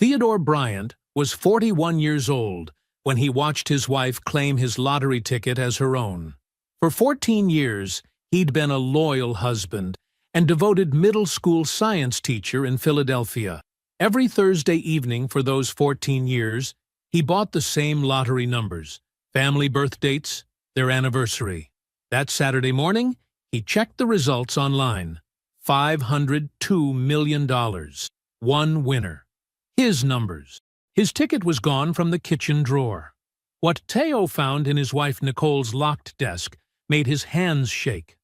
Theodore Bryant was 41 years old when he watched his wife claim his lottery ticket as her own. For 14 years, he'd been a loyal husband and devoted middle school science teacher in Philadelphia. Every Thursday evening for those 14 years, he bought the same lottery numbers, family birth dates, their anniversary. That Saturday morning, he checked the results online. $502 million. One winner. His numbers. His ticket was gone from the kitchen drawer. What Teo found in his wife Nicole's locked desk made his hands shake.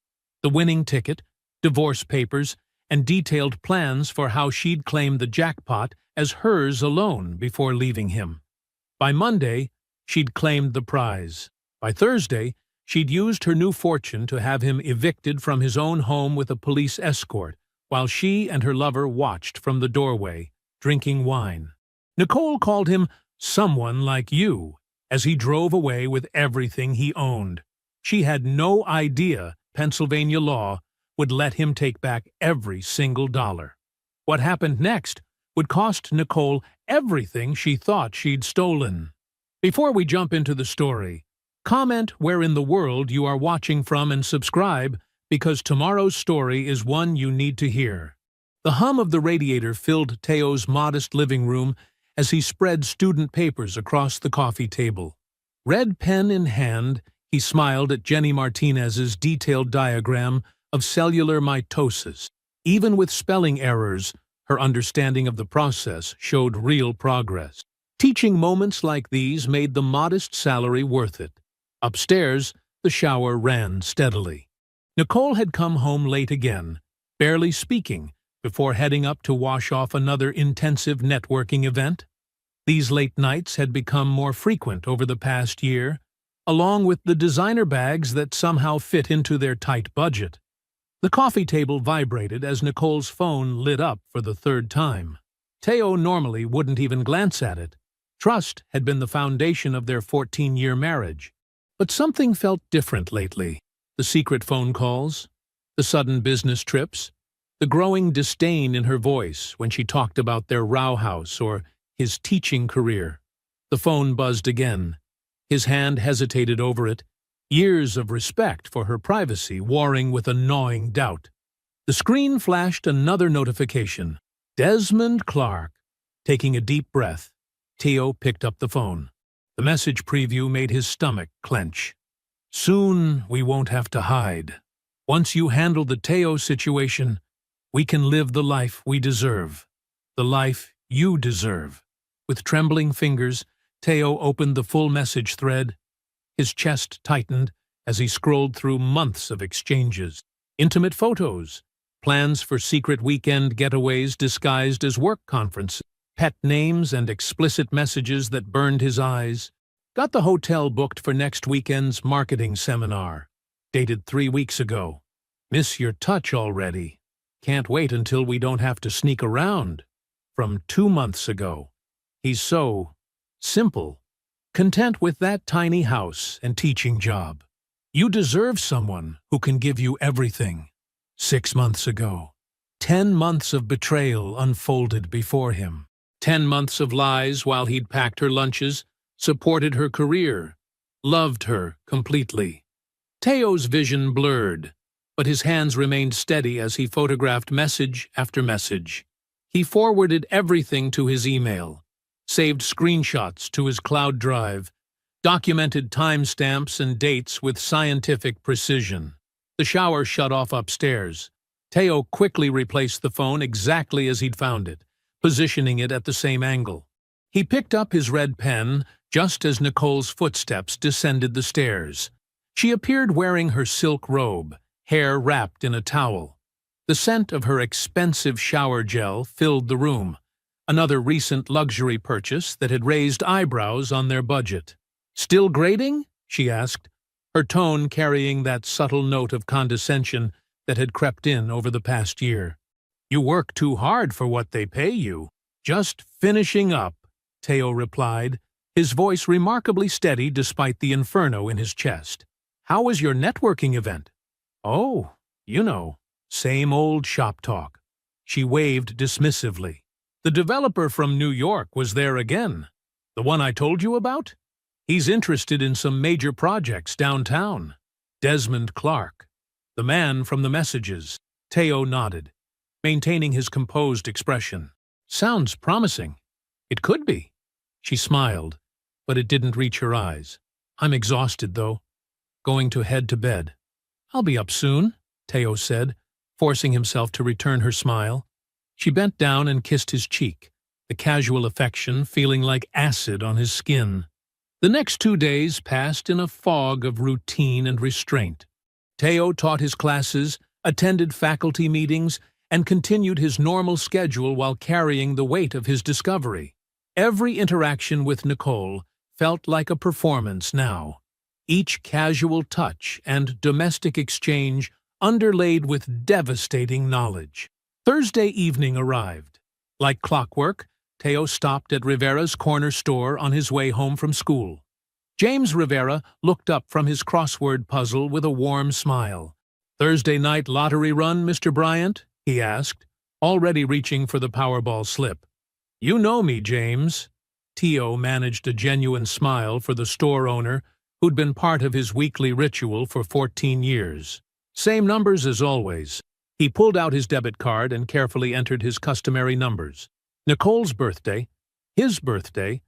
The winning ticket, divorce papers, and detailed plans for how she'd claim the jackpot as hers alone before leaving him. By Monday, she'd claimed the prize. By Thursday, she'd used her new fortune to have him evicted from his own home with a police escort, while she and her lover watched from the doorway, drinking wine. Nicole called him "someone like you" as he drove away with everything he owned. She had no idea Pennsylvania law would let him take back every single dollar. What happened next would cost Nicole everything she thought she'd stolen. Before we jump into the story, comment where in the world you are watching from and subscribe, because tomorrow's story is one you need to hear. The hum of the radiator filled Teo's modest living room as he spread student papers across the coffee table. Red pen in hand, he smiled at Jenny Martinez's detailed diagram of cellular mitosis. Even with spelling errors, her understanding of the process showed real progress. Teaching moments like these made the modest salary worth it. Upstairs, the shower ran steadily. Nicole had come home late again, barely speaking, before heading up to wash off another intensive networking event. These late nights had become more frequent over the past year, along with the designer bags that somehow fit into their tight budget. The coffee table vibrated as Nicole's phone lit up for the third time. Teo normally wouldn't even glance at it. Trust had been the foundation of their 14-year marriage. But something felt different lately. The secret phone calls, the sudden business trips, the growing disdain in her voice when she talked about their row house or his teaching career. The phone buzzed again. His hand hesitated over it, years of respect for her privacy warring with a gnawing doubt. The screen flashed another notification. Desmond Clark. Taking a deep breath, Teo picked up the phone. The message preview made his stomach clench. "Soon we won't have to hide. Once you handle the Teo situation, we can live the life we deserve. The life you deserve." With trembling fingers, Teo opened the full message thread. His chest tightened as he scrolled through months of exchanges. Intimate photos, plans for secret weekend getaways disguised as work conferences, pet names and explicit messages that burned his eyes. Got the hotel booked for next weekend's marketing seminar. Dated 3 weeks ago. Miss your touch already. Can't wait until we don't have to sneak around. From 2 months ago. He's so simple. Content with that tiny house and teaching job. You deserve someone who can give you everything. 6 months ago. 10 months of betrayal unfolded before him. 10 months of lies while he'd packed her lunches, supported her career, loved her completely. Teo's vision blurred, but his hands remained steady as he photographed message after message. He forwarded everything to his email, saved screenshots to his cloud drive, documented timestamps and dates with scientific precision. The shower shut off upstairs. Teo quickly replaced the phone exactly as he'd found it, positioning it at the same angle. He picked up his red pen just as Nicole's footsteps descended the stairs. She appeared wearing her silk robe, hair wrapped in a towel. The scent of her expensive shower gel filled the room, another recent luxury purchase that had raised eyebrows on their budget. "Still grading?" she asked, her tone carrying that subtle note of condescension that had crept in over the past year. "You work too hard for what they pay you." "Just finishing up," Teo replied, his voice remarkably steady despite the inferno in his chest. "How was your networking event?" "Oh, you know, same old shop talk." She waved dismissively. The developer from New York was there again. The one I told you about? He's interested in some major projects downtown. Desmond Clark. The man from the messages. Teo nodded, maintaining his composed expression. Sounds promising. It could be. She smiled, but it didn't reach her eyes. I'm exhausted, though. Going to head to bed. I'll be up soon, Teo said, forcing himself to return her smile. She bent down and kissed his cheek, the casual affection feeling like acid on his skin. The next 2 days passed in a fog of routine and restraint. Teo taught his classes, attended faculty meetings, and continued his normal schedule while carrying the weight of his discovery. Every interaction with Nicole felt like a performance now, each casual touch and domestic exchange underlaid with devastating knowledge. Thursday evening arrived. Like clockwork, Teo stopped at Rivera's corner store on his way home from school. James Rivera looked up from his crossword puzzle with a warm smile. "Thursday night lottery run, Mr. Bryant?" he asked, already reaching for the Powerball slip. "You know me, James." Teo managed a genuine smile for the store owner who'd been part of his weekly ritual for 14 years. "Same numbers as always." He pulled out his debit card and carefully entered his customary numbers. Nicole's birthday, his birthday,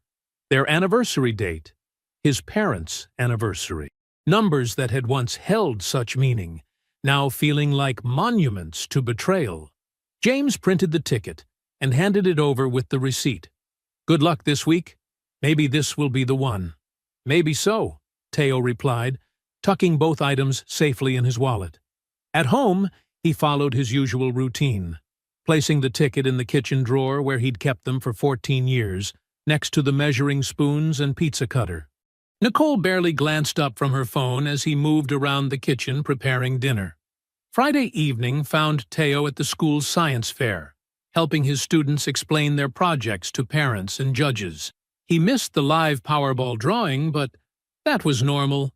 their anniversary date, his parents' anniversary. Numbers that had once held such meaning, now feeling like monuments to betrayal. James printed the ticket and handed it over with the receipt. "Good luck this week. Maybe this will be the one." "Maybe so," Teo replied, tucking both items safely in his wallet. At home, he followed his usual routine, placing the ticket in the kitchen drawer where he'd kept them for 14 years, next to the measuring spoons and pizza cutter. Nicole barely glanced up from her phone as he moved around the kitchen preparing dinner. Friday evening found Teo at the school's science fair, helping his students explain their projects to parents and judges. He missed the live Powerball drawing, but that was normal.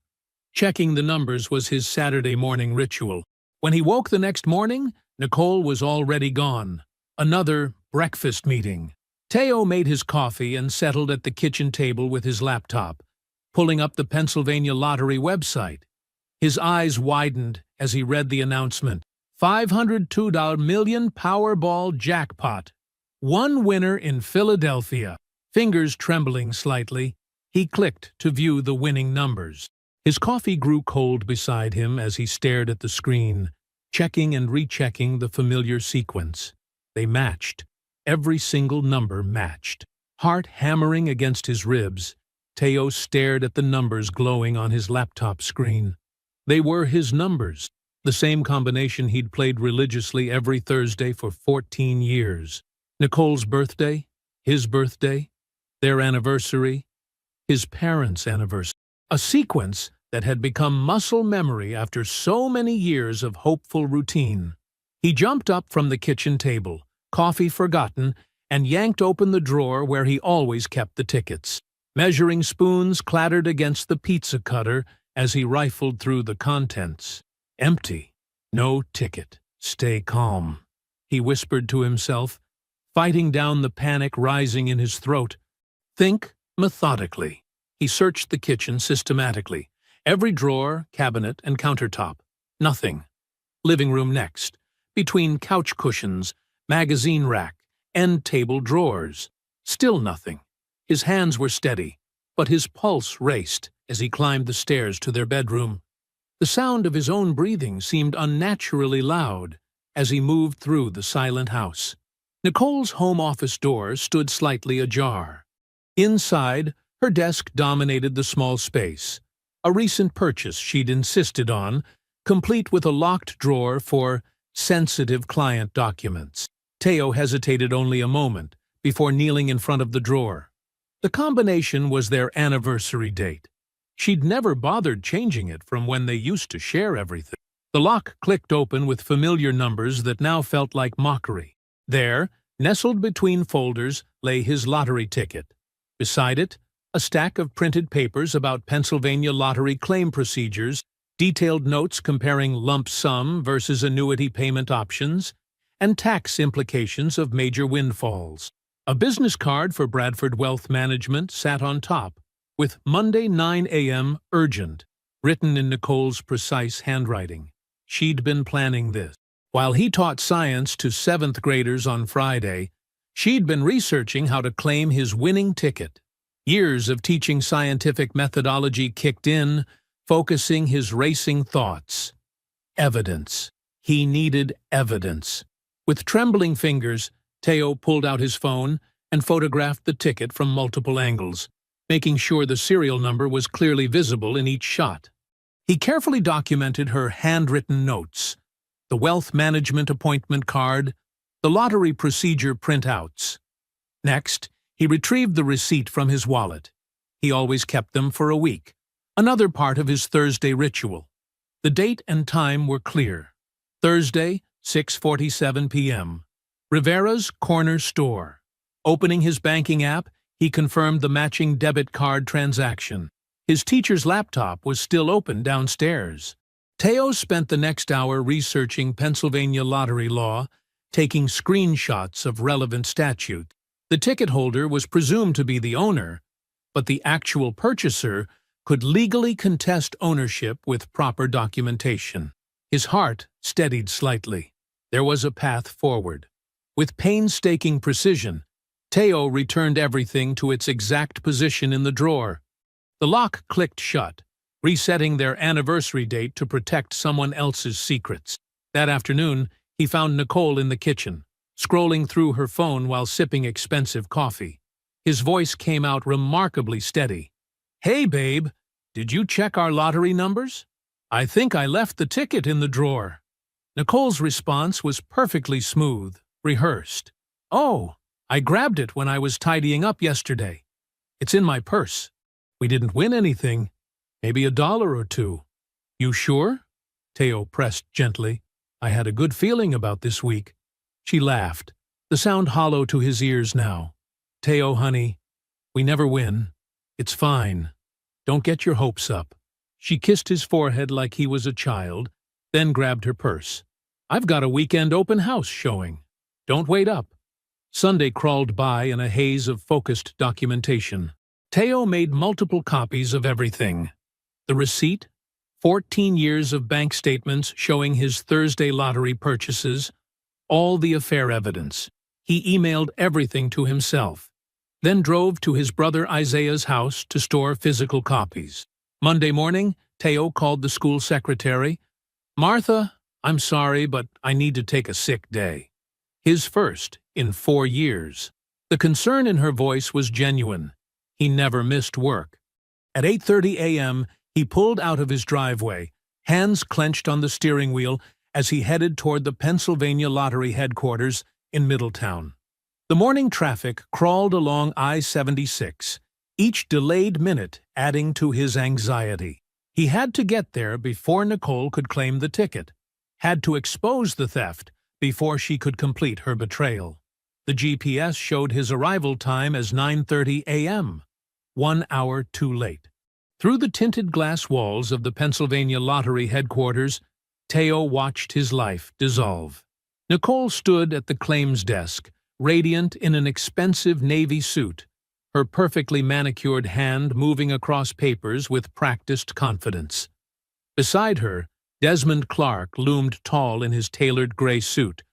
Checking the numbers was his Saturday morning ritual. When he woke the next morning, Nicole was already gone. Another breakfast meeting. Teo made his coffee and settled at the kitchen table with his laptop, pulling up the Pennsylvania Lottery website. His eyes widened as he read the announcement. $502 million Powerball jackpot. One winner in Philadelphia. Fingers trembling slightly, he clicked to view the winning numbers. His coffee grew cold beside him as he stared at the screen, checking and rechecking the familiar sequence. They matched. Every single number matched. Heart hammering against his ribs, Teo stared at the numbers glowing on his laptop screen. They were his numbers, the same combination he'd played religiously every Thursday for 14 years. Nicole's birthday, his birthday, their anniversary, his parents' anniversary. A sequence that had become muscle memory after so many years of hopeful routine. He jumped up from the kitchen table, coffee forgotten, and yanked open the drawer where he always kept the tickets. Measuring spoons clattered against the pizza cutter as he rifled through the contents. Empty. No ticket. Stay calm, he whispered to himself, fighting down the panic rising in his throat. Think methodically. He searched the kitchen systematically. Every drawer, cabinet, and countertop. Nothing. Living room next. Between couch cushions, magazine rack, end table drawers. Still nothing. His hands were steady, but his pulse raced as he climbed the stairs to their bedroom. The sound of his own breathing seemed unnaturally loud as he moved through the silent house. Nicole's home office door stood slightly ajar. Inside, her desk dominated the small space, a recent purchase she'd insisted on, complete with a locked drawer for sensitive client documents. Teo hesitated only a moment before kneeling in front of the drawer. The combination was their anniversary date. She'd never bothered changing it from when they used to share everything. The lock clicked open with familiar numbers that now felt like mockery. There, nestled between folders, lay his lottery ticket. Beside it, a stack of printed papers about Pennsylvania lottery claim procedures, detailed notes comparing lump sum versus annuity payment options, and tax implications of major windfalls. A business card for Bradford Wealth Management sat on top, with Monday 9 a.m. urgent, written in Nicole's precise handwriting. She'd been planning this. While he taught science to 7th graders on Friday, she'd been researching how to claim his winning ticket. Years of teaching scientific methodology kicked in, focusing his racing thoughts. Evidence. He needed evidence. With trembling fingers, Teo pulled out his phone and photographed the ticket from multiple angles, making sure the serial number was clearly visible in each shot. He carefully documented her handwritten notes, the wealth management appointment card, the lottery procedure printouts. Next, he retrieved the receipt from his wallet. He always kept them for a week, another part of his Thursday ritual. The date and time were clear. Thursday, 6:47 p.m. Rivera's Corner Store. Opening his banking app, he confirmed the matching debit card transaction. His teacher's laptop was still open downstairs. Teo spent the next hour researching Pennsylvania lottery law, taking screenshots of relevant statutes. The ticket holder was presumed to be the owner, but the actual purchaser could legally contest ownership with proper documentation. His heart steadied slightly. There was a path forward. With painstaking precision, Teo returned everything to its exact position in the drawer. The lock clicked shut, resetting their anniversary date to protect someone else's secrets. That afternoon, he found Nicole in the kitchen, scrolling through her phone while sipping expensive coffee. His voice came out remarkably steady. "Hey, babe, did you check our lottery numbers? I think I left the ticket in the drawer." Nicole's response was perfectly smooth, rehearsed. "Oh, I grabbed it when I was tidying up yesterday. It's in my purse. We didn't win anything. Maybe $1 or $2. You sure?" Teo pressed gently. "I had a good feeling about this week." She laughed, the sound hollow to his ears now. "Teo, honey, we never win. It's fine. Don't get your hopes up." She kissed his forehead like he was a child, then grabbed her purse. "I've got a weekend open house showing. Don't wait up." Sunday crawled by in a haze of focused documentation. Teo made multiple copies of everything. The receipt, 14 years of bank statements showing his Thursday lottery purchases, all the affair evidence. He emailed everything to himself, then drove to his brother Isaiah's house to store physical copies. Monday morning, Teo called the school secretary. "Martha, I'm sorry, but I need to take a sick day." His first in 4 years. The concern in her voice was genuine. He never missed work. At 8:30 a.m., he pulled out of his driveway, hands clenched on the steering wheel as he headed toward the Pennsylvania Lottery headquarters in Middletown. The morning traffic crawled along I-76, each delayed minute adding to his anxiety. He had to get there before Nicole could claim the ticket, had to expose the theft before she could complete her betrayal. The GPS showed his arrival time as 9:30 a.m., 1 hour too late. Through the tinted glass walls of the Pennsylvania Lottery headquarters, Teo watched his life dissolve. Nicole stood at the claims desk, radiant in an expensive navy suit, her perfectly manicured hand moving across papers with practiced confidence. Beside her, Desmond Clark loomed tall in his tailored gray suit,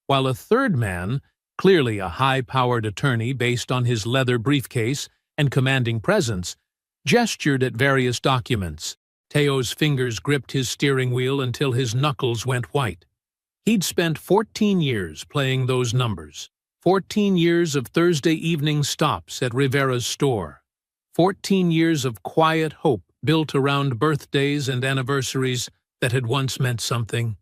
while a third man, clearly a high-powered attorney based on his leather briefcase and commanding presence, gestured at various documents. Teo's fingers gripped his steering wheel until his knuckles went white. He'd spent 14 years playing those numbers. 14 years of Thursday evening stops at Rivera's store. 14 years of quiet hope built around birthdays and anniversaries that had once meant something.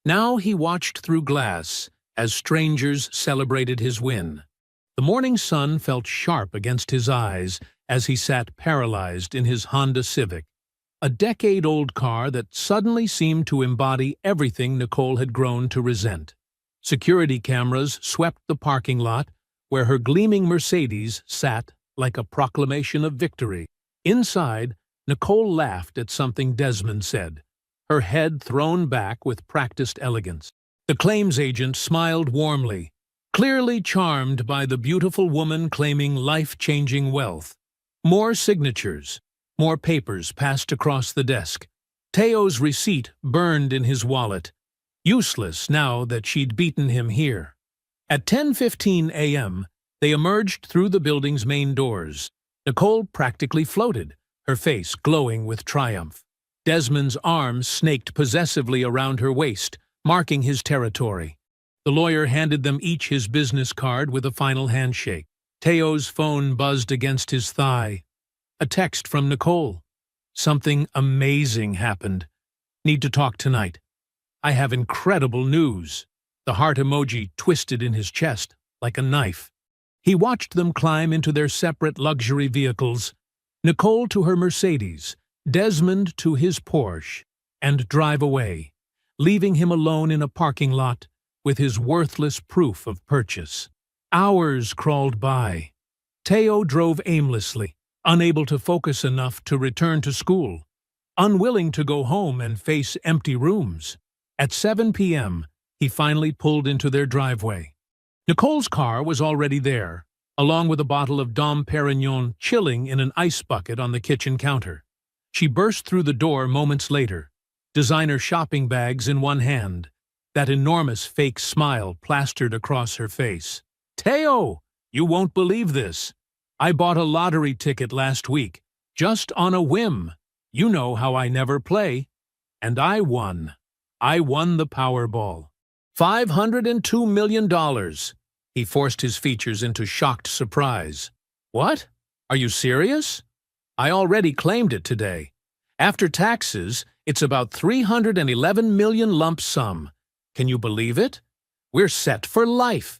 Now he watched through glass as strangers celebrated his win. The morning sun felt sharp against his eyes as he sat paralyzed in his Honda Civic, a decade-old car that suddenly seemed to embody everything Nicole had grown to resent. Security cameras swept the parking lot where her gleaming Mercedes sat like a proclamation of victory. Inside, Nicole laughed at something Desmond said, her head thrown back with practiced elegance. The claims agent smiled warmly. clearly charmed by the beautiful woman claiming life-changing wealth. More signatures, more papers passed across the desk. Teo's receipt burned in his wallet, useless now that she'd beaten him here. At 10:15 a.m., they emerged through the building's main doors. Nicole practically floated, her face glowing with triumph. Desmond's arms snaked possessively around her waist, marking his territory. The lawyer handed them each his business card with a final handshake. Teo's phone buzzed against his thigh. A text from Nicole. Something amazing happened. Need to talk tonight. I have incredible news. The heart emoji twisted in his chest like a knife. He watched them climb into their separate luxury vehicles, Nicole to her Mercedes, Desmond to his Porsche, and drive away, leaving him alone in a parking lot with his worthless proof of purchase. Hours crawled by. Teo drove aimlessly, unable to focus enough to return to school, unwilling to go home and face empty rooms. At 7 p.m., he finally pulled into their driveway. Nicole's car was already there, along with a bottle of Dom Perignon chilling in an ice bucket on the kitchen counter. She burst through the door moments later, designer shopping bags in one hand, that enormous fake smile plastered across her face. "Teo, you won't believe this. I bought a lottery ticket last week, just on a whim. You know how I never play. And I won. I won the Powerball. $502 million. He forced his features into shocked surprise. What? Are you serious? I already claimed it today. After taxes, it's about $311 million lump sum. Can you believe it? We're set for life.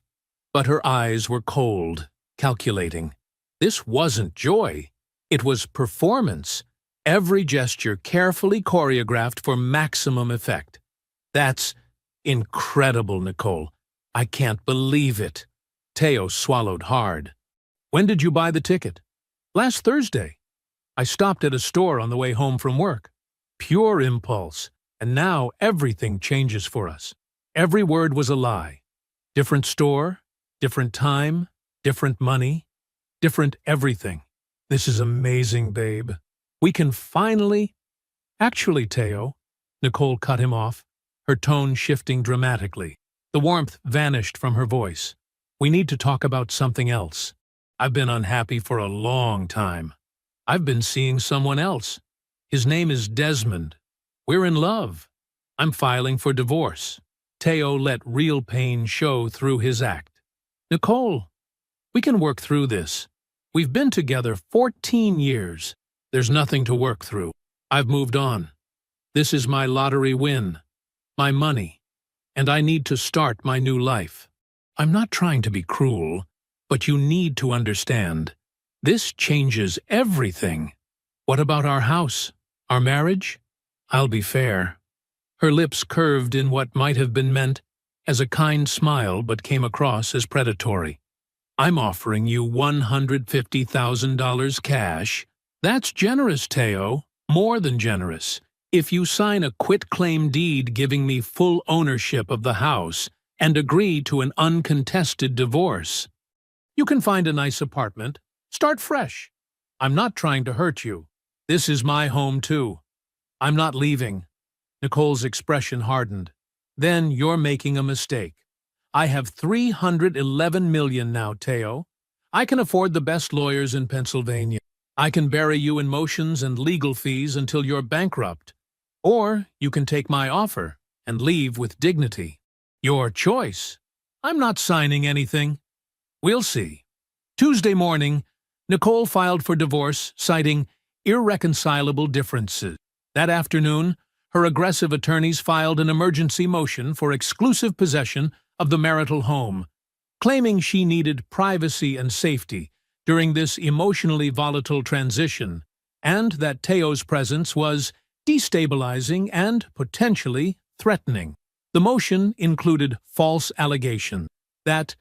But her eyes were cold, calculating. This wasn't joy. It was performance. Every gesture carefully choreographed for maximum effect. That's incredible, Nicole. I can't believe it. Teo swallowed hard. When did you buy the ticket? Last Thursday. I stopped at a store on the way home from work. Pure impulse. And now everything changes for us. Every word was a lie. Different store, different time, different money, different everything. This is amazing, babe. We can finally... Actually, Teo, Nicole cut him off, her tone shifting dramatically. The warmth vanished from her voice. We need to talk about something else. I've been unhappy for a long time. I've been seeing someone else. His name is Desmond. We're in love. I'm filing for divorce. Teo let real pain show through his act. Nicole, we can work through this. We've been together 14 years. There's nothing to work through. I've moved on. This is my lottery win. My money. And I need to start my new life. I'm not trying to be cruel, but you need to understand. This changes everything. What about our house? Our marriage? I'll be fair. Her lips curved in what might have been meant as a kind smile but came across as predatory. I'm offering you $150,000 cash. That's generous, Teo. More than generous. If you sign a quitclaim deed giving me full ownership of the house and agree to an uncontested divorce. You can find a nice apartment. Start fresh. I'm not trying to hurt you. This is my home too. I'm not leaving. Nicole's expression hardened. Then you're making a mistake. I have $311 million now, Teo. I can afford the best lawyers in Pennsylvania. I can bury you in motions and legal fees until you're bankrupt. Or you can take my offer and leave with dignity. Your choice. I'm not signing anything. We'll see. Tuesday morning, Nicole filed for divorce, citing irreconcilable differences. That afternoon, her aggressive attorneys filed an emergency motion for exclusive possession of the marital home, claiming she needed privacy and safety during this emotionally volatile transition, and that Teo's presence was destabilizing and potentially threatening. The motion included false allegations that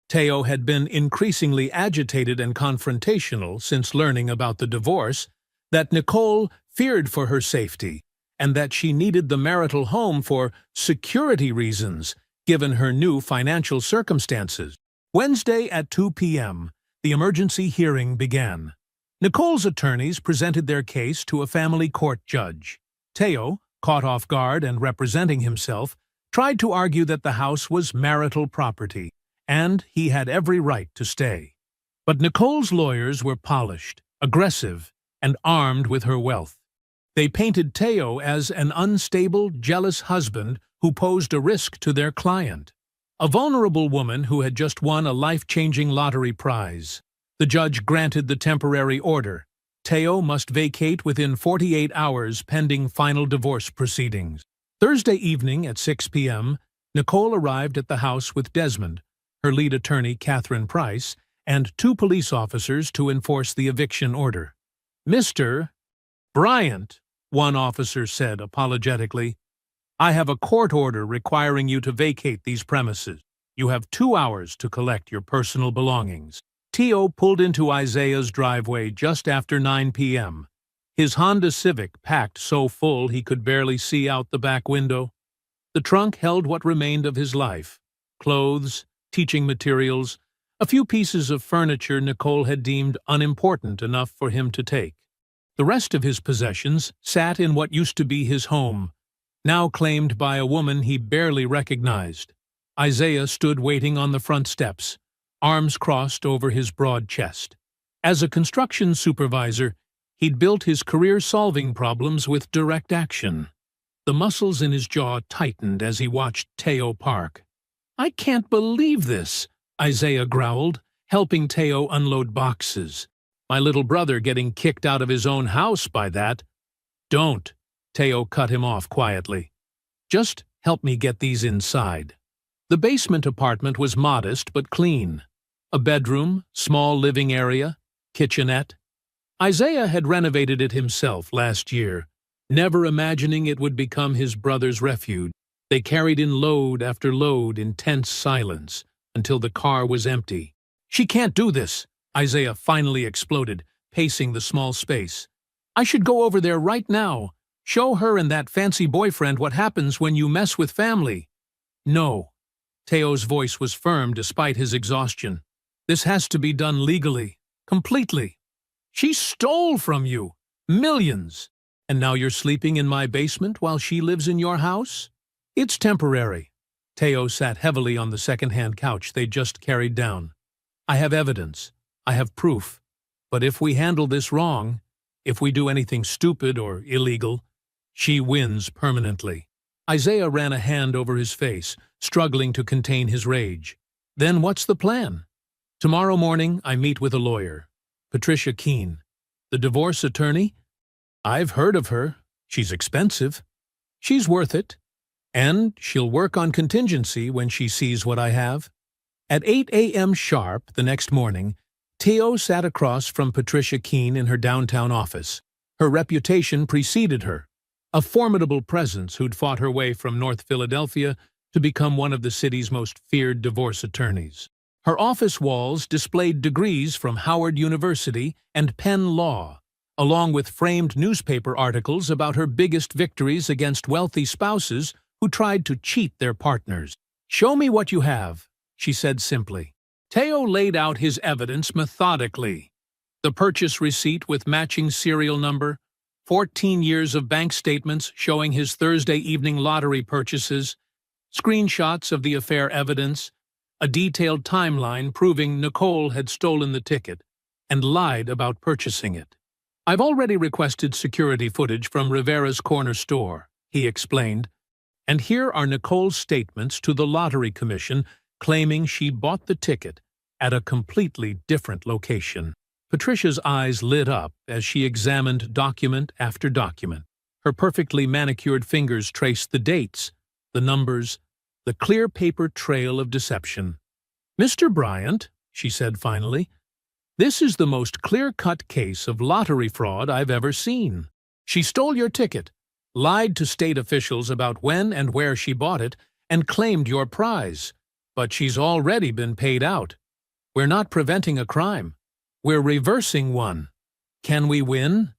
Teo had been increasingly agitated and confrontational since learning about the divorce, that Nicole feared for her safety, and that she needed the marital home for security reasons, given her new financial circumstances. Wednesday at 2 p.m., the emergency hearing began. Nicole's attorneys presented their case to a family court judge. Teo, caught off guard and representing himself, tried to argue that the house was marital property, and he had every right to stay. But Nicole's lawyers were polished, aggressive, and armed with her wealth. They painted Teo as an unstable, jealous husband who posed a risk to their client, a vulnerable woman who had just won a life-changing lottery prize. The judge granted the temporary order. Teo must vacate within 48 hours pending final divorce proceedings. Thursday evening at 6 p.m., Nicole arrived at the house with Desmond, her lead attorney Catherine Price, and 2 police officers to enforce the eviction order. "Mr. Bryant," one officer said apologetically, "I have a court order requiring you to vacate these premises. You have 2 hours to collect your personal belongings." Teo pulled into Isaiah's driveway just after 9 p.m., his Honda Civic packed so full he could barely see out the back window. The trunk held what remained of his life: clothes, teaching materials, a few pieces of furniture Nicole had deemed unimportant enough for him to take. The rest of his possessions sat in what used to be his home, now claimed by a woman he barely recognized. Isaiah stood waiting on the front steps, arms crossed over his broad chest. As a construction supervisor, he'd built his career solving problems with direct action. The muscles in his jaw tightened as he watched Teo park. "I can't believe this," Isaiah growled, helping Teo unload boxes. "My little brother getting kicked out of his own house by that." "Don't," Teo cut him off quietly. "Just help me get these inside." The basement apartment was modest but clean. A bedroom, small living area, kitchenette. Isaiah had renovated it himself last year, never imagining it would become his brother's refuge. They carried in load after load in tense silence until the car was empty. "She can't do this," Isaiah finally exploded, pacing the small space. "I should go over there right now. Show her and that fancy boyfriend what happens when you mess with family." "No." Teo's voice was firm despite his exhaustion. "This has to be done legally, completely. She stole from you millions, and now you're sleeping in my basement while she lives in your house? It's temporary." Teo sat heavily on the second-hand couch they'd just carried down. "I have evidence. I have proof. But if we handle this wrong, if we do anything stupid or illegal, she wins permanently." Isaiah ran a hand over his face, struggling to contain his rage. "Then what's the plan?" "Tomorrow morning I meet with a lawyer, Patricia Keene. The divorce attorney? I've heard of her. She's expensive. She's worth it. And she'll work on contingency when she sees what I have." At 8 a.m. sharp the next morning, Teo sat across from Patricia Keene in her downtown office. Her reputation preceded her, a formidable presence who'd fought her way from North Philadelphia to become one of the city's most feared divorce attorneys. Her office walls displayed degrees from Howard University and Penn Law, along with framed newspaper articles about her biggest victories against wealthy spouses who tried to cheat their partners. "Show me what you have," she said simply. Teo laid out his evidence methodically. The purchase receipt with matching serial number, 14 years of bank statements showing his Thursday evening lottery purchases, screenshots of the affair evidence, a detailed timeline proving Nicole had stolen the ticket and lied about purchasing it. "I've already requested security footage from Rivera's corner store," he explained, "and here are Nicole's statements to the Lottery Commission claiming she bought the ticket at a completely different location." Patricia's eyes lit up as she examined document after document. Her perfectly manicured fingers traced the dates, the numbers, the clear paper trail of deception. "Mr. Bryant," she said finally, "this is the most clear-cut case of lottery fraud I've ever seen. She stole your ticket, lied to state officials about when and where she bought it, and claimed your prize. But she's already been paid out. We're not preventing a crime. We're reversing one. Can we win?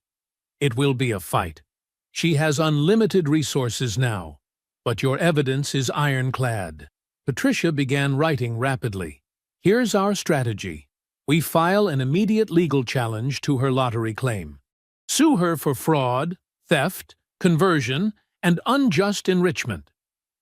It will be a fight. She has unlimited resources now, but your evidence is ironclad." Patricia began writing rapidly. Here's our strategy. We file an immediate legal challenge to her lottery claim. Sue her for fraud, theft, conversion, and unjust enrichment.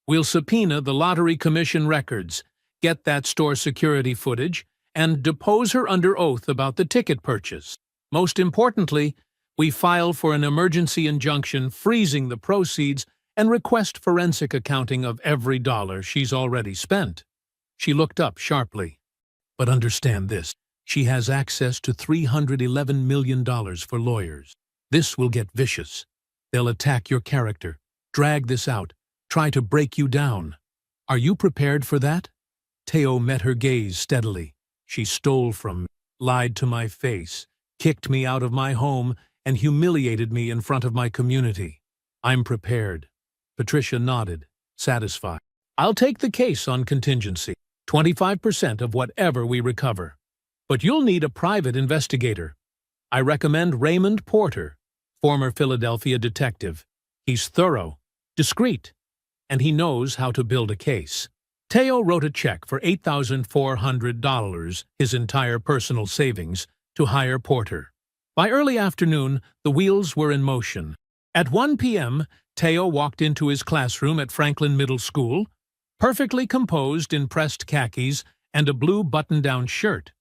We'll subpoena the Lottery Commission records, get that store security footage, and depose her under oath about the ticket purchase. Most importantly, we file for an emergency injunction freezing the proceeds and request forensic accounting of every dollar she's already spent. She looked up sharply. But understand this, she has access to $311 million for lawyers. This will get vicious. They'll attack your character, drag this out, try to break you down. Are you prepared for that? Teo met her gaze steadily. She stole from me, lied to my face, kicked me out of my home, and humiliated me in front of my community. I'm prepared. Patricia nodded, satisfied. I'll take the case on contingency, 25% of whatever we recover. But you'll need a private investigator. I recommend Raymond Porter, former Philadelphia detective. He's thorough, discreet, and he knows how to build a case. Teo wrote a check for $8,400, his entire personal savings, to hire Porter. By early afternoon, the wheels were in motion. At 1 p.m., Teo walked into his classroom at Franklin Middle School, perfectly composed in pressed khakis and a blue button-down shirt.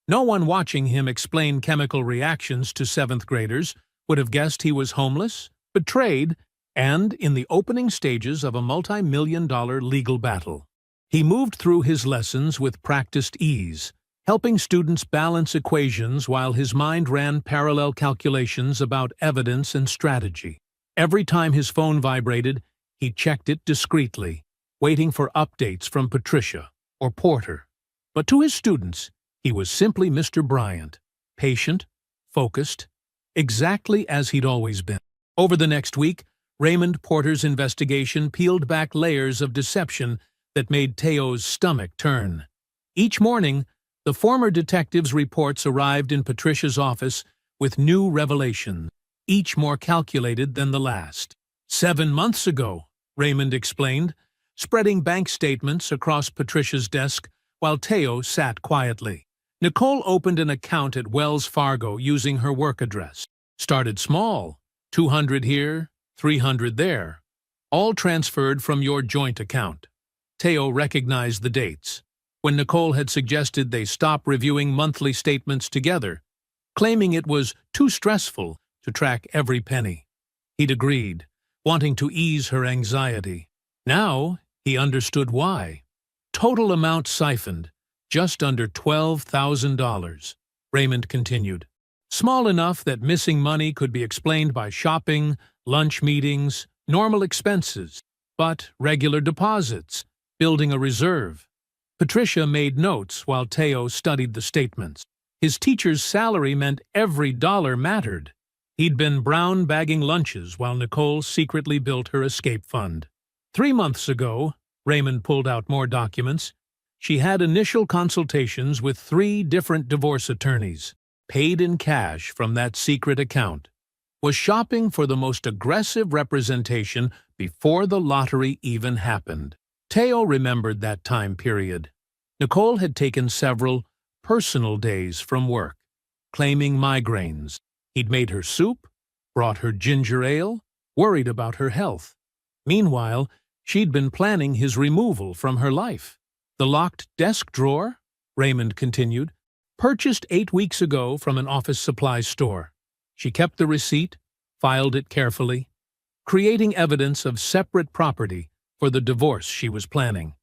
No one watching him explain chemical reactions to seventh graders would have guessed he was homeless, betrayed, and in the opening stages of a multi-million-dollar legal battle. He moved through his lessons with practiced ease, helping students balance equations while his mind ran parallel calculations about evidence and strategy. Every time his phone vibrated, he checked it discreetly, waiting for updates from Patricia or Porter. But to his students, he was simply Mr. Bryant, patient, focused, exactly as he'd always been. Over the next week, Raymond Porter's investigation peeled back layers of deception that made Teo's stomach turn. Each morning, the former detective's reports arrived in Patricia's office with new revelations, each more calculated than the last. 7 months ago, Raymond explained, spreading bank statements across Patricia's desk while Teo sat quietly. Nicole opened an account at Wells Fargo using her work address. Started small, 200 here, 300 there, all transferred from your joint account. Teo recognized the dates, when Nicole had suggested they stop reviewing monthly statements together, claiming it was too stressful to track every penny. He'd agreed, wanting to ease her anxiety. Now he understood why. Total amount siphoned, just under $12,000, Raymond continued. Small enough that missing money could be explained by shopping, lunch meetings, normal expenses, but regular deposits, building a reserve. Patricia made notes while Teo studied the statements. His teacher's salary meant every dollar mattered. He'd been brown bagging lunches while Nicole secretly built her escape fund. 3 months ago, Raymond pulled out more documents. She had initial consultations with 3 different divorce attorneys, paid in cash from that secret account, was shopping for the most aggressive representation before the lottery even happened. Teo remembered that time period. Nicole had taken several personal days from work, claiming migraines. He'd made her soup, brought her ginger ale, worried about her health. Meanwhile, she'd been planning his removal from her life. The locked desk drawer, Raymond continued, purchased 8 weeks ago from an office supply store. She kept the receipt, filed it carefully, creating evidence of separate property for the divorce she was planning.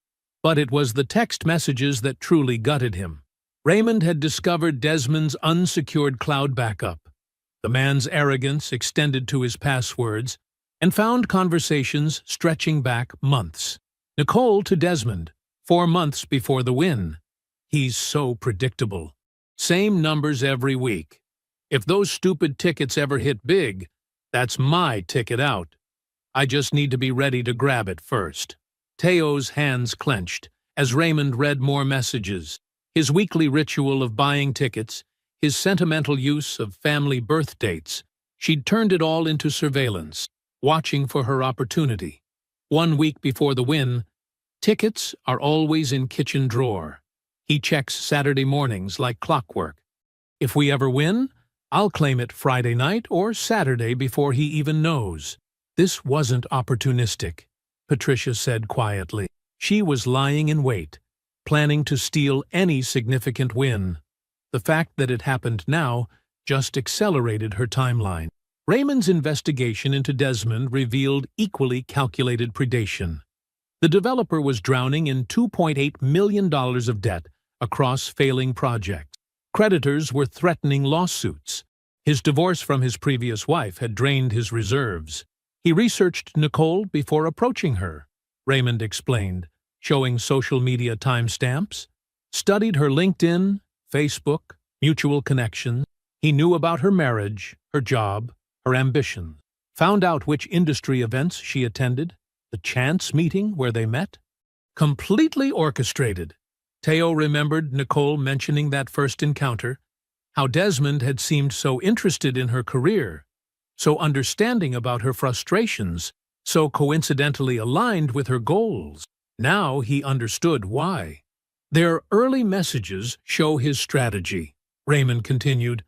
But it was the text messages that truly gutted him. Raymond had discovered Desmond's unsecured cloud backup. The man's arrogance extended to his passwords, and found conversations stretching back months. Nicole to Desmond, 4 months before the win. He's so predictable. Same numbers every week. If those stupid tickets ever hit big, that's my ticket out. I just need to be ready to grab it first. Teo's hands clenched as Raymond read more messages. His weekly ritual of buying tickets, his sentimental use of family birth dates. She'd turned it all into surveillance, watching for her opportunity. 1 week before the win, tickets are always in kitchen drawer. He checks Saturday mornings like clockwork. If we ever win, I'll claim it Friday night or Saturday before he even knows. This wasn't opportunistic, Patricia said quietly. She was lying in wait, planning to steal any significant win. The fact that it happened now just accelerated her timeline. Raymond's investigation into Desmond revealed equally calculated predation. The developer was drowning in $2.8 million of debt across failing projects. Creditors were threatening lawsuits. His divorce from his previous wife had drained his reserves. He researched Nicole before approaching her, Raymond explained, showing social media timestamps, studied her LinkedIn, Facebook, mutual connections. He knew about her marriage, her job, her ambitions, found out which industry events she attended, the chance meeting where they met. Completely orchestrated. Teo remembered Nicole mentioning that first encounter, how Desmond had seemed so interested in her career, so understanding about her frustrations, so coincidentally aligned with her goals. Now he understood why. Their early messages show his strategy, Raymond continued.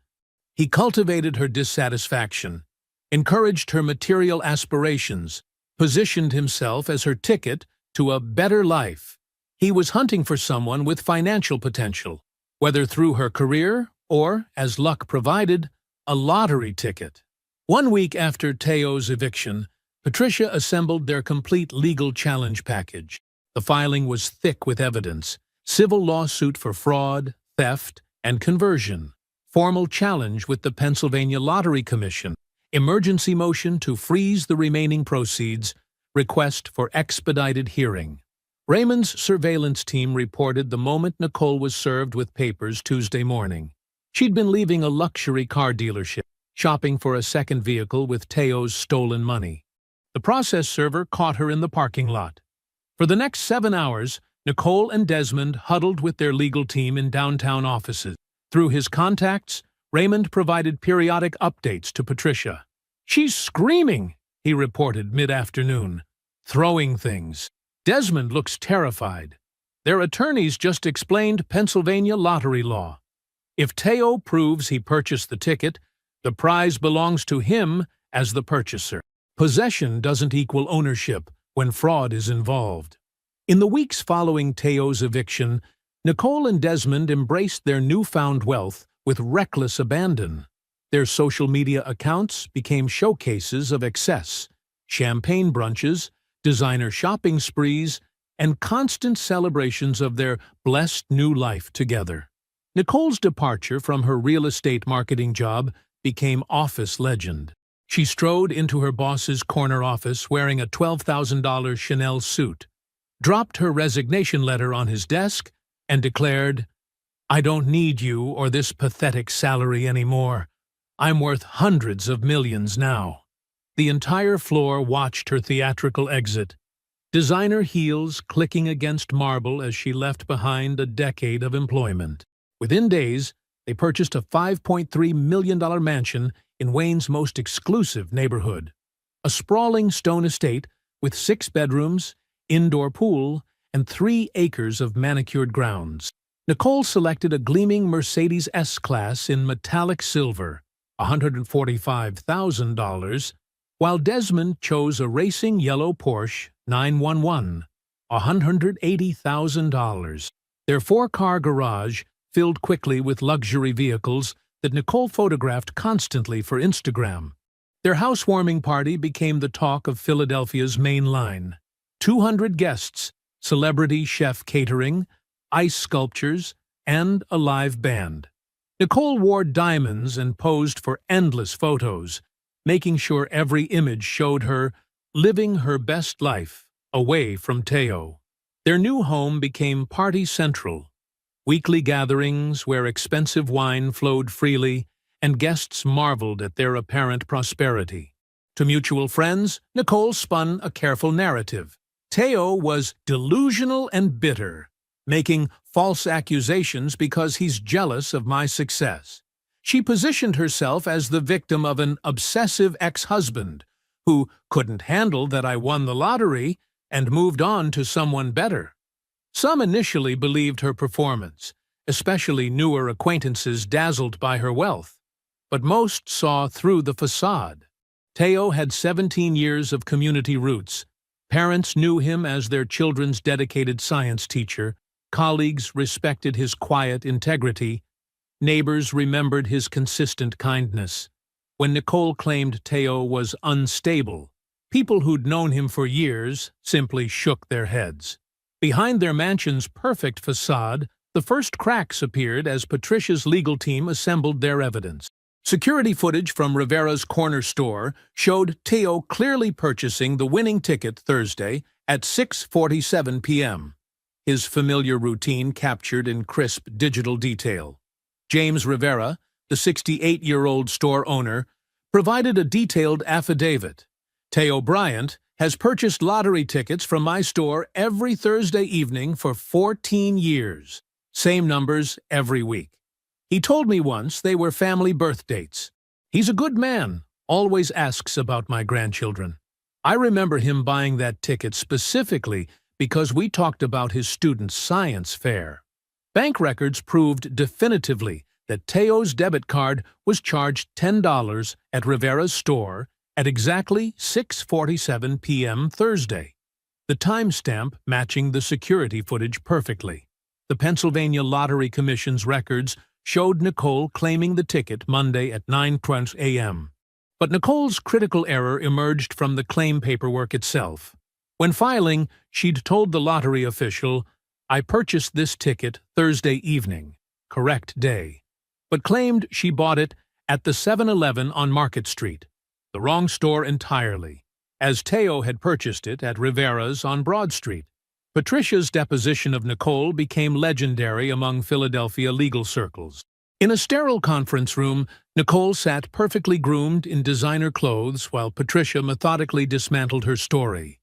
He cultivated her dissatisfaction, encouraged her material aspirations, positioned himself as her ticket to a better life. He was hunting for someone with financial potential, whether through her career or, as luck provided, a lottery ticket. 1 week after Teo's eviction, Patricia assembled their complete legal challenge package. The filing was thick with evidence: civil lawsuit for fraud, theft, and conversion, formal challenge with the Pennsylvania Lottery Commission, emergency motion to freeze the remaining proceeds, request for expedited hearing. Raymond's surveillance team reported the moment Nicole was served with papers Tuesday morning. She'd been leaving a luxury car dealership, shopping for a second vehicle with Teo's stolen money. The process server caught her in the parking lot. For the next 7 hours, Nicole and Desmond huddled with their legal team in downtown offices. Through his contacts, Raymond provided periodic updates to Patricia. "She's screaming," he reported mid-afternoon, "throwing things. Desmond looks terrified. Their attorneys just explained Pennsylvania lottery law. If Teo proves he purchased the ticket, the prize belongs to him as the purchaser. Possession doesn't equal ownership when fraud is involved." In the weeks following Teo's eviction, Nicole and Desmond embraced their newfound wealth with reckless abandon. Their social media accounts became showcases of excess: champagne brunches, designer shopping sprees, and constant celebrations of their blessed new life together. Nicole's departure from her real estate marketing job became office legend. She strode into her boss's corner office wearing a $12,000 Chanel suit, dropped her resignation letter on his desk, and declared, "I don't need you or this pathetic salary anymore. I'm worth hundreds of millions now." The entire floor watched her theatrical exit, designer heels clicking against marble as she left behind a decade of employment. Within days, they purchased a $5.3 million mansion in Wayne's most exclusive neighborhood, a sprawling stone estate with 6 bedrooms, indoor pool, and 3 acres of manicured grounds. Nicole selected a gleaming Mercedes S-Class in metallic silver, $145,000, while Desmond chose a racing yellow Porsche 911, $180,000. Their 4-car garage filled quickly with luxury vehicles that Nicole photographed constantly for Instagram. Their housewarming party became the talk of Philadelphia's main line. 200 guests, celebrity chef catering, ice sculptures, and a live band. Nicole wore diamonds and posed for endless photos, making sure every image showed her living her best life away from Teo. Their new home became party central. Weekly gatherings where expensive wine flowed freely and guests marveled at their apparent prosperity. To mutual friends, Nicole spun a careful narrative. Teo was delusional and bitter, making false accusations because he's jealous of my success. She positioned herself as the victim of an obsessive ex-husband who couldn't handle that I won the lottery and moved on to someone better. Some initially believed her performance, especially newer acquaintances dazzled by her wealth, but most saw through the facade. Teo had 17 years of community roots. Parents knew him as their children's dedicated science teacher, colleagues respected his quiet integrity, neighbors remembered his consistent kindness. When Nicole claimed Teo was unstable, people who'd known him for years simply shook their heads. Behind their mansion's perfect facade, the first cracks appeared as Patricia's legal team assembled their evidence. Security footage from Rivera's corner store showed Teo clearly purchasing the winning ticket Thursday at 6:47 p.m., his familiar routine captured in crisp digital detail. James Rivera, the 68-year-old store owner, provided a detailed affidavit. Teo Bryant has purchased lottery tickets from my store every Thursday evening for 14 years. Same numbers every week. He told me once they were family birth dates. He's a good man, always asks about my grandchildren. I remember him buying that ticket specifically because we talked about his student's science fair. Bank records proved definitively that Teo's debit card was charged $10 at Rivera's store at exactly 6:47 p.m. Thursday, the timestamp matching the security footage perfectly. The Pennsylvania Lottery Commission's records showed Nicole claiming the ticket Monday at 9:20 a.m. But Nicole's critical error emerged from the claim paperwork itself. When filing, she'd told the lottery official, "I purchased this ticket Thursday evening, correct day," but claimed she bought it at the 7-Eleven on Market Street, the wrong store entirely, as Teo had purchased it at Rivera's on Broad Street. Patricia's deposition of Nicole became legendary among Philadelphia legal circles. In a sterile conference room, Nicole sat perfectly groomed in designer clothes while Patricia methodically dismantled her story.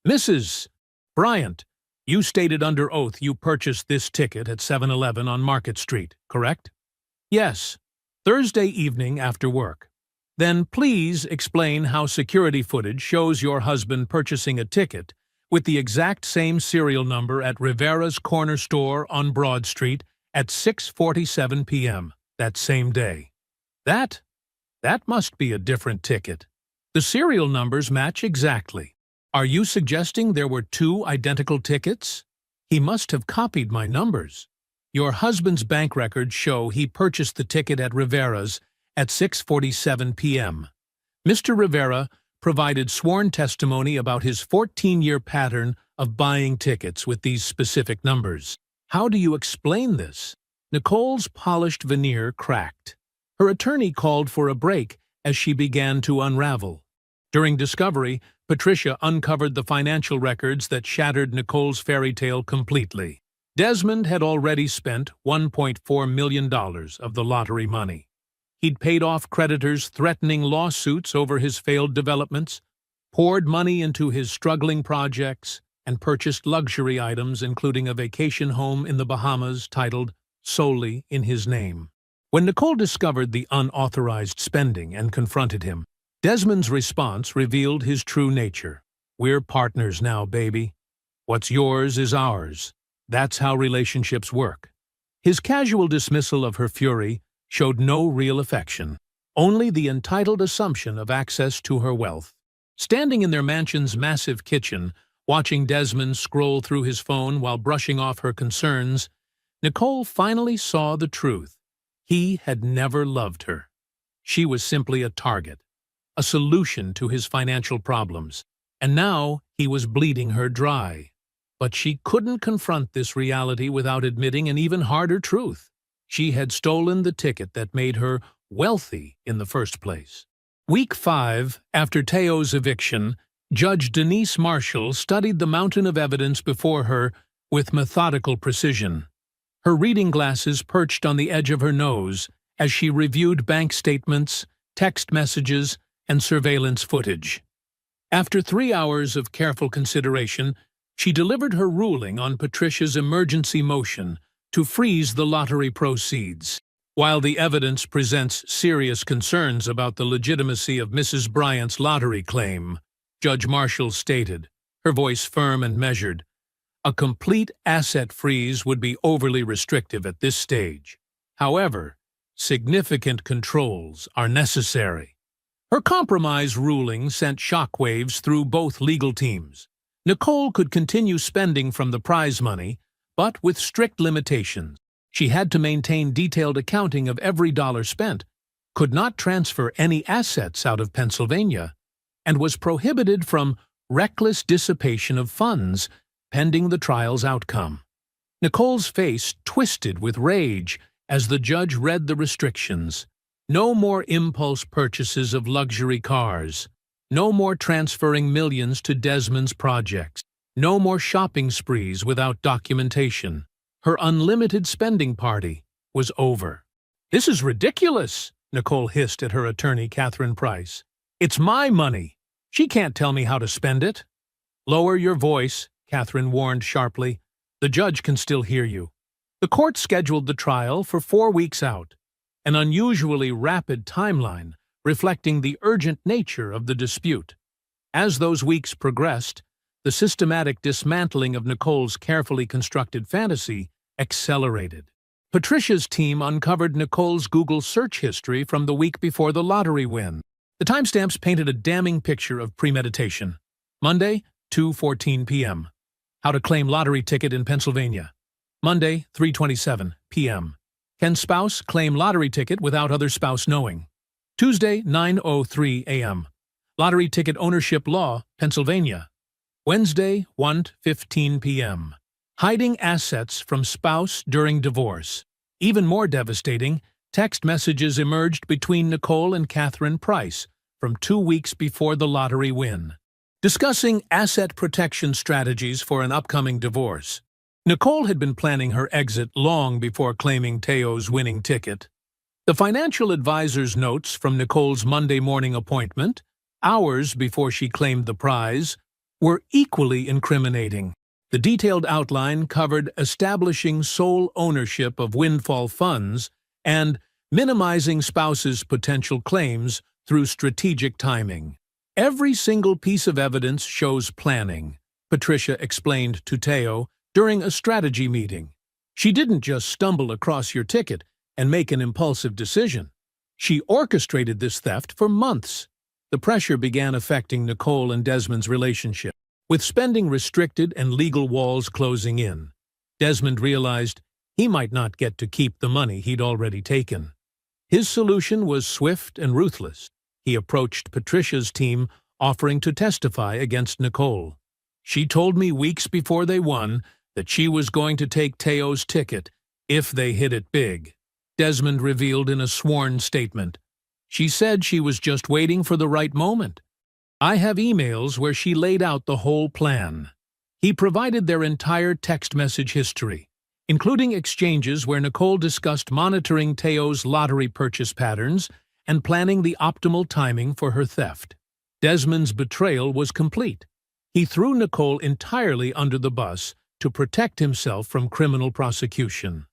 "Mrs. Bryant, you stated under oath you purchased this ticket at 7-Eleven on Market Street, correct?" "Yes, Thursday evening after work." "Then please explain how security footage shows your husband purchasing a ticket with the exact same serial number at Rivera's corner store on Broad Street at 6:47 p.m. that same day." That must be a different ticket. The serial numbers match exactly. Are you suggesting there were two identical tickets? He must have copied my numbers. Your husband's bank records show he purchased the ticket at Rivera's at 6:47 p.m. Mr. Rivera provided sworn testimony about his 14-year pattern of buying tickets with these specific numbers. How do you explain this? Nicole's polished veneer cracked. Her attorney called for a break as she began to unravel. During discovery, Patricia uncovered the financial records that shattered Nicole's fairy tale completely. Desmond had already spent $1.4 million of the lottery money. He'd paid off creditors threatening lawsuits over his failed developments, poured money into his struggling projects, and purchased luxury items including a vacation home in the Bahamas titled solely in his name. When Nicole discovered the unauthorized spending and confronted him, Desmond's response revealed his true nature. "We're partners now, baby. What's yours is ours. That's how relationships work." His casual dismissal of her fury showed no real affection, only the entitled assumption of access to her wealth. Standing in their mansion's massive kitchen, watching Desmond scroll through his phone while brushing off her concerns, Nicole finally saw the truth. He had never loved her. She was simply a target, a solution to his financial problems, and now he was bleeding her dry. But she couldn't confront this reality without admitting an even harder truth. She had stolen the ticket that made her wealthy in the first place. Week 5, after Teo's eviction, Judge Denise Marshall studied the mountain of evidence before her with methodical precision. Her reading glasses perched on the edge of her nose as she reviewed bank statements, text messages, and surveillance footage. After 3 hours of careful consideration, she delivered her ruling on Patricia's emergency motion to freeze the lottery proceeds. While the evidence presents serious concerns about the legitimacy of Mrs. Bryant's lottery claim, Judge Marshall stated, her voice firm and measured, A complete asset freeze would be overly restrictive at this stage. However, significant controls are necessary. Her compromise ruling sent shockwaves through both legal teams. Nicole could continue spending from the prize money, but with strict limitations. She had to maintain detailed accounting of every dollar spent, could not transfer any assets out of Pennsylvania, and was prohibited from reckless dissipation of funds pending the trial's outcome. Nicole's face twisted with rage as the judge read the restrictions. No more impulse purchases of luxury cars. No more transferring millions to Desmond's projects. No more shopping sprees without documentation. Her unlimited spending party was over. "This is ridiculous," Nicole hissed at her attorney, Catherine Price. "It's my money. She can't tell me how to spend it." "Lower your voice," Catherine warned sharply. "The judge can still hear you." The court scheduled the trial for 4 weeks out, an unusually rapid timeline reflecting the urgent nature of the dispute. As those weeks progressed, the systematic dismantling of Nicole's carefully constructed fantasy accelerated. Patricia's team uncovered Nicole's Google search history from the week before the lottery win. The timestamps painted a damning picture of premeditation. Monday, 2:14 p.m. How to claim lottery ticket in Pennsylvania. Monday, 3:27 p.m. Can spouse claim lottery ticket without other spouse knowing? Tuesday, 9:03 a.m. Lottery ticket ownership law, Pennsylvania. Wednesday, 1:15 p.m. Hiding assets from spouse during divorce. Even more devastating, text messages emerged between Nicole and Catherine Price from 2 weeks before the lottery win, discussing asset protection strategies for an upcoming divorce. Nicole had been planning her exit long before claiming Teo's winning ticket. The financial advisor's notes from Nicole's Monday morning appointment, hours before she claimed the prize, were equally incriminating. The detailed outline covered establishing sole ownership of windfall funds and minimizing spouses' potential claims through strategic timing. "Every single piece of evidence shows planning," Patricia explained to Teo during a strategy meeting. "She didn't just stumble across your ticket and make an impulsive decision. She orchestrated this theft for months." The pressure began affecting Nicole and Desmond's relationship. With spending restricted and legal walls closing in, Desmond realized he might not get to keep the money he'd already taken. His solution was swift and ruthless. He approached Patricia's team, offering to testify against Nicole. "She told me weeks before they won that she was going to take Teo's ticket if they hit it big," Desmond revealed in a sworn statement. "She said she was just waiting for the right moment. I have emails where she laid out the whole plan." He provided their entire text message history, including exchanges where Nicole discussed monitoring Teo's lottery purchase patterns and planning the optimal timing for her theft. Desmond's betrayal was complete. He threw Nicole entirely under the bus to protect himself from criminal prosecution.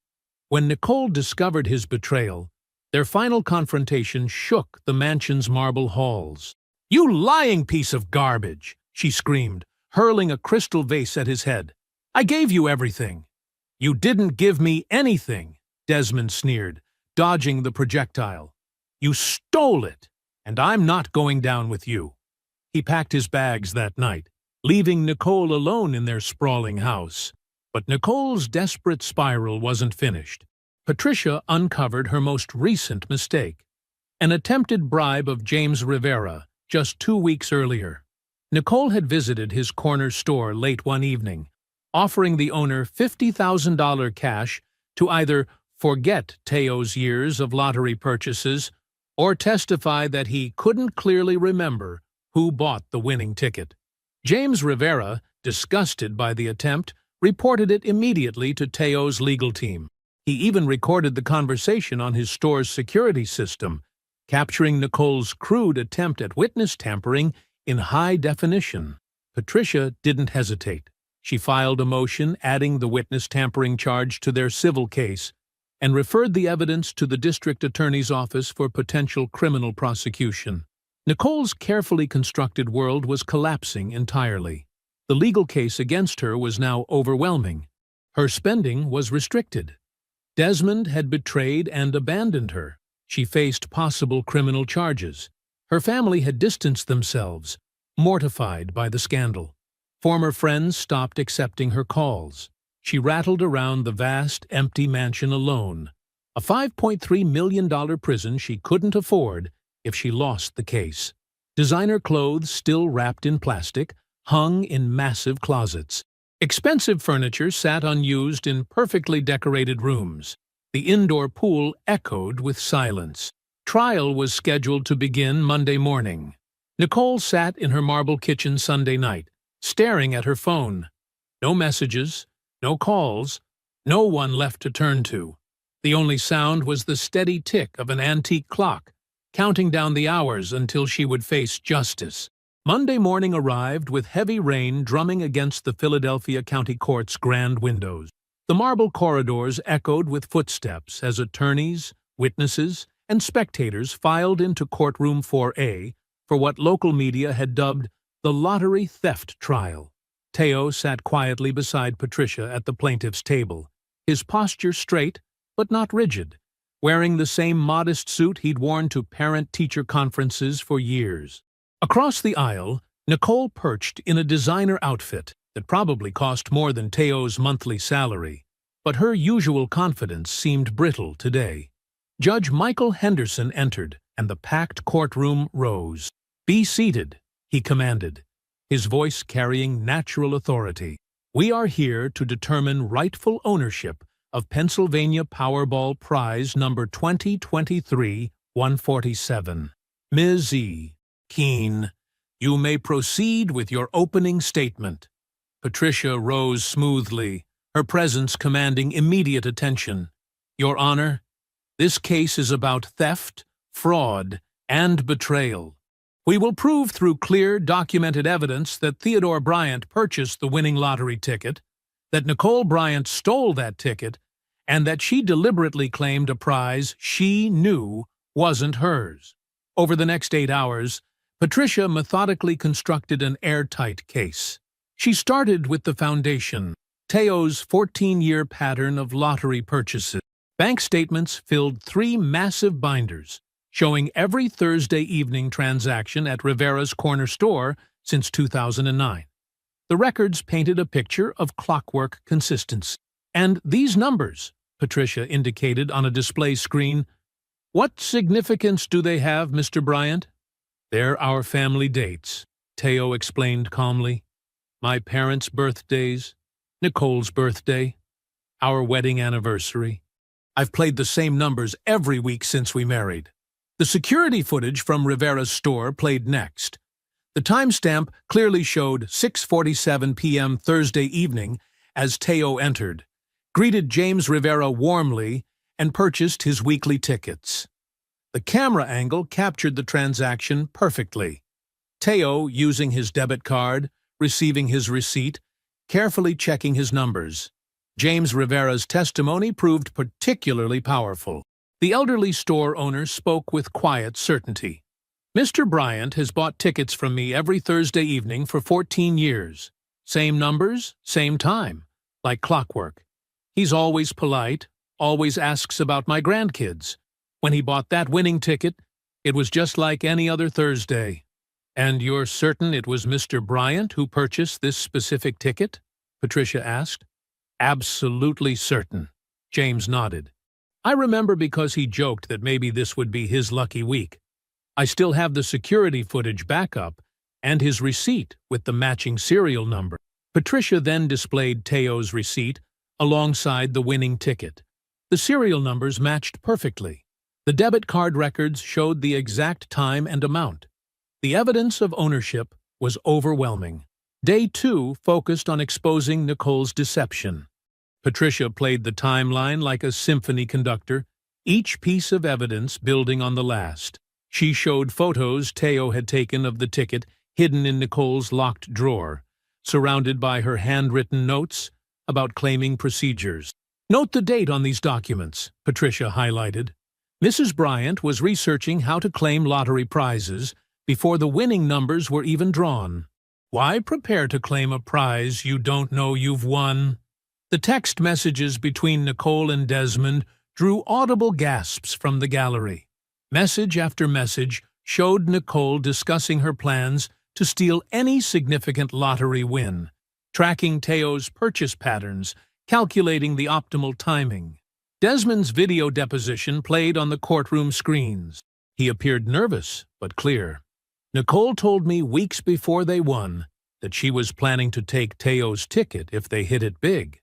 When Nicole discovered his betrayal, their final confrontation shook the mansion's marble halls. "You lying piece of garbage!" she screamed, hurling a crystal vase at his head. "I gave you everything." "You didn't give me anything," Desmond sneered, dodging the projectile. "You stole it, and I'm not going down with you." He packed his bags that night, leaving Nicole alone in their sprawling house. But Nicole's desperate spiral wasn't finished. Patricia uncovered her most recent mistake, an attempted bribe of James Rivera just 2 weeks earlier. Nicole had visited his corner store late one evening, offering the owner $50,000 cash to either forget Teo's years of lottery purchases or testify that he couldn't clearly remember who bought the winning ticket. James Rivera, disgusted by the attempt, reported it immediately to Teo's legal team. He even recorded the conversation on his store's security system, capturing Nicole's crude attempt at witness tampering in high definition. Patricia didn't hesitate. She filed a motion adding the witness tampering charge to their civil case and referred the evidence to the district attorney's office for potential criminal prosecution. Nicole's carefully constructed world was collapsing entirely. The legal case against her was now overwhelming. Her spending was restricted. Desmond had betrayed and abandoned her. She faced possible criminal charges. Her family had distanced themselves, mortified by the scandal. Former friends stopped accepting her calls. She rattled around the vast, empty mansion alone, a $5.3 million prison she couldn't afford if she lost the case. Designer clothes still wrapped in plastic, hung in massive closets. Expensive furniture sat unused in perfectly decorated rooms. The indoor pool echoed with silence. Trial was scheduled to begin Monday morning. Nicole sat in her marble kitchen Sunday night, staring at her phone. No messages, no calls, no one left to turn to. The only sound was the steady tick of an antique clock, counting down the hours until she would face justice. Monday morning arrived with heavy rain drumming against the Philadelphia County Court's grand windows. The marble corridors echoed with footsteps as attorneys, witnesses, and spectators filed into courtroom 4A for what local media had dubbed the lottery theft trial. Teo sat quietly beside Patricia at the plaintiff's table, his posture straight but not rigid, wearing the same modest suit he'd worn to parent-teacher conferences for years. Across the aisle, Nicole perched in a designer outfit that probably cost more than Teo's monthly salary, but her usual confidence seemed brittle today. Judge Michael Henderson entered, and the packed courtroom rose. "Be seated," he commanded, his voice carrying natural authority. "We are here to determine rightful ownership of Pennsylvania Powerball Prize number 2023-147. Ms. E. Keene, you may proceed with your opening statement." Patricia rose smoothly, her presence commanding immediate attention. "Your Honor, this case is about theft, fraud, and betrayal. We will prove through clear, documented evidence that Theodore Bryant purchased the winning lottery ticket, that Nicole Bryant stole that ticket, and that she deliberately claimed a prize she knew wasn't hers." Over the next 8 hours, Patricia methodically constructed an airtight case. She started with the foundation, Teo's 14-year pattern of lottery purchases. Bank statements filled 3 massive binders, showing every Thursday evening transaction at Rivera's corner store since 2009. The records painted a picture of clockwork consistency. "And these numbers," Patricia indicated on a display screen, "what significance do they have, Mr. Bryant?" "They're our family dates," Teo explained calmly. "My parents' birthdays, Nicole's birthday, our wedding anniversary. I've played the same numbers every week since we married." The security footage from Rivera's store played next. The timestamp clearly showed 6:47 p.m. Thursday evening as Teo entered, greeted James Rivera warmly, and purchased his weekly tickets. The camera angle captured the transaction perfectly. Teo using his debit card, receiving his receipt, carefully checking his numbers. James Rivera's testimony proved particularly powerful. The elderly store owner spoke with quiet certainty. "Mr. Bryant has bought tickets from me every Thursday evening for 14 years. Same numbers, same time, like clockwork. He's always polite, always asks about my grandkids. When he bought that winning ticket, it was just like any other Thursday." "And you're certain it was Mr. Bryant who purchased this specific ticket?" Patricia asked. "Absolutely certain," James nodded. "I remember because he joked that maybe this would be his lucky week. I still have the security footage backup and his receipt with the matching serial number." Patricia then displayed Teo's receipt alongside the winning ticket. The serial numbers matched perfectly. The debit card records showed the exact time and amount. The evidence of ownership was overwhelming. Day 2 focused on exposing Nicole's deception. Patricia played the timeline like a symphony conductor, each piece of evidence building on the last. She showed photos Teo had taken of the ticket hidden in Nicole's locked drawer, surrounded by her handwritten notes about claiming procedures. "Note the date on these documents," Patricia highlighted. Mrs. Bryant was researching how to claim lottery prizes before the winning numbers were even drawn. Why prepare to claim a prize you don't know you've won? The text messages between Nicole and Desmond drew audible gasps from the gallery. Message after message showed Nicole discussing her plans to steal any significant lottery win, tracking Teo's purchase patterns, calculating the optimal timing. Desmond's video deposition played on the courtroom screens. He appeared nervous, but clear. Nicole told me weeks before they won that she was planning to take Teo's ticket if they hit it big.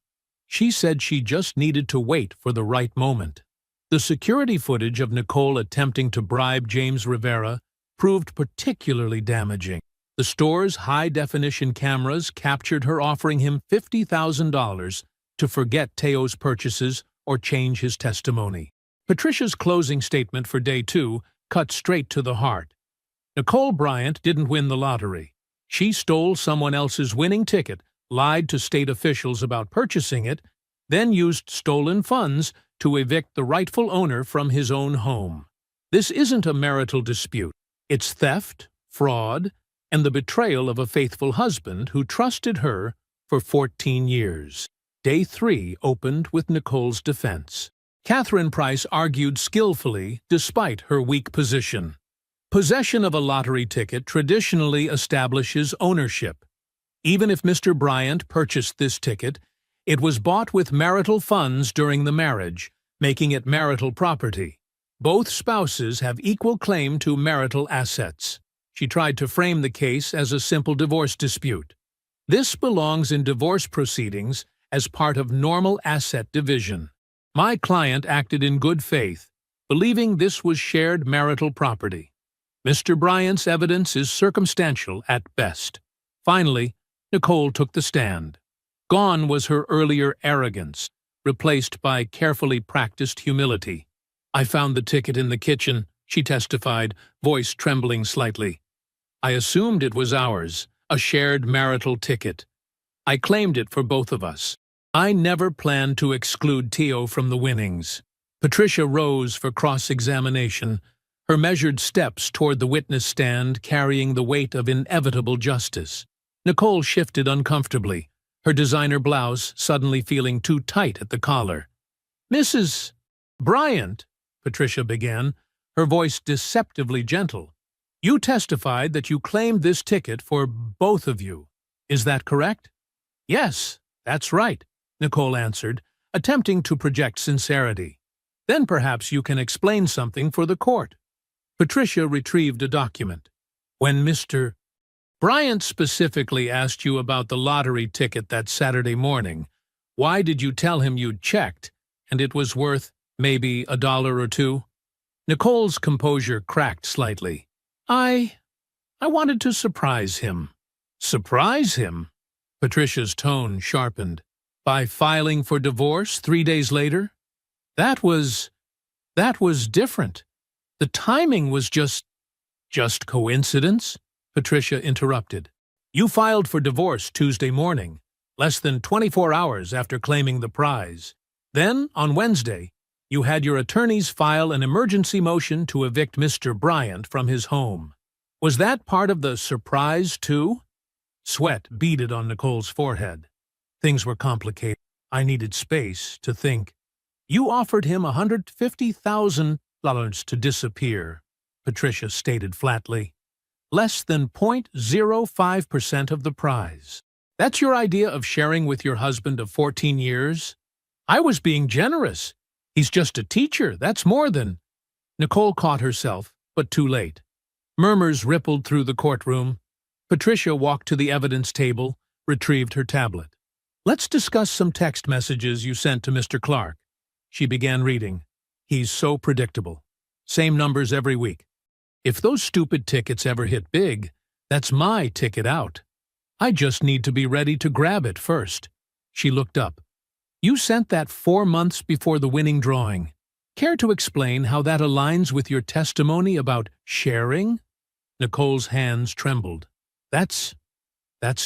She said she just needed to wait for the right moment. The security footage of Nicole attempting to bribe James Rivera proved particularly damaging. The store's high-definition cameras captured her offering him $50,000 to forget Teo's purchases or change his testimony. Patricia's closing statement for Day 2 cut straight to the heart. Nicole Bryant didn't win the lottery. She stole someone else's winning ticket, lied to state officials about purchasing it, then used stolen funds to evict the rightful owner from his own home. This isn't a marital dispute. It's theft, fraud, and the betrayal of a faithful husband who trusted her for 14 years. Day 3 opened with Nicole's defense. Catherine Price argued skillfully despite her weak position. Possession of a lottery ticket traditionally establishes ownership. Even if Mr. Bryant purchased this ticket, it was bought with marital funds during the marriage, making it marital property. Both spouses have equal claim to marital assets. She tried to frame the case as a simple divorce dispute. This belongs in divorce proceedings as part of normal asset division. My client acted in good faith, believing this was shared marital property. Mr. Bryant's evidence is circumstantial at best. Finally, Nicole took the stand. Gone was her earlier arrogance, replaced by carefully practiced humility. "I found the ticket in the kitchen," she testified, voice trembling slightly. "I assumed it was ours, a shared marital ticket. I claimed it for both of us. I never planned to exclude Teo from the winnings." Patricia rose for cross-examination, her measured steps toward the witness stand carrying the weight of inevitable justice. Nicole shifted uncomfortably, her designer blouse suddenly feeling too tight at the collar. "Mrs. Bryant," Patricia began, her voice deceptively gentle, "you testified that you claimed this ticket for both of you. Is that correct?" "Yes, that's right," Nicole answered, attempting to project sincerity. "Then perhaps you can explain something for the court." Patricia retrieved a document. "When Mr. Bryant specifically asked you about the lottery ticket that Saturday morning, why did you tell him you'd checked and it was worth maybe $1 or $2? Nicole's composure cracked slightly. I wanted to surprise him." "Surprise him?" Patricia's tone sharpened. "By filing for divorce 3 days later? That was different. The timing was just coincidence?" Patricia interrupted. "You filed for divorce Tuesday morning, less than 24 hours after claiming the prize. Then, on Wednesday, you had your attorneys file an emergency motion to evict Mr. Bryant from his home. Was that part of the surprise, too?" Sweat beaded on Nicole's forehead. Things were complicated. I needed space to think. "You offered him $150,000 to disappear," Patricia stated flatly. "Less than 0.05% of the prize. That's your idea of sharing with your husband of 14 years? I was being generous. He's just a teacher, that's more than—" Nicole caught herself, but too late. Murmurs rippled through the courtroom. Patricia walked to the evidence table, retrieved her tablet. "Let's discuss some text messages you sent to Mr. Clark." She began reading. "He's so predictable. Same numbers every week. If those stupid tickets ever hit big, that's my ticket out. I just need to be ready to grab it first." She looked up. "You sent that 4 months before the winning drawing. Care to explain how that aligns with your testimony about sharing?" Nicole's hands trembled. That's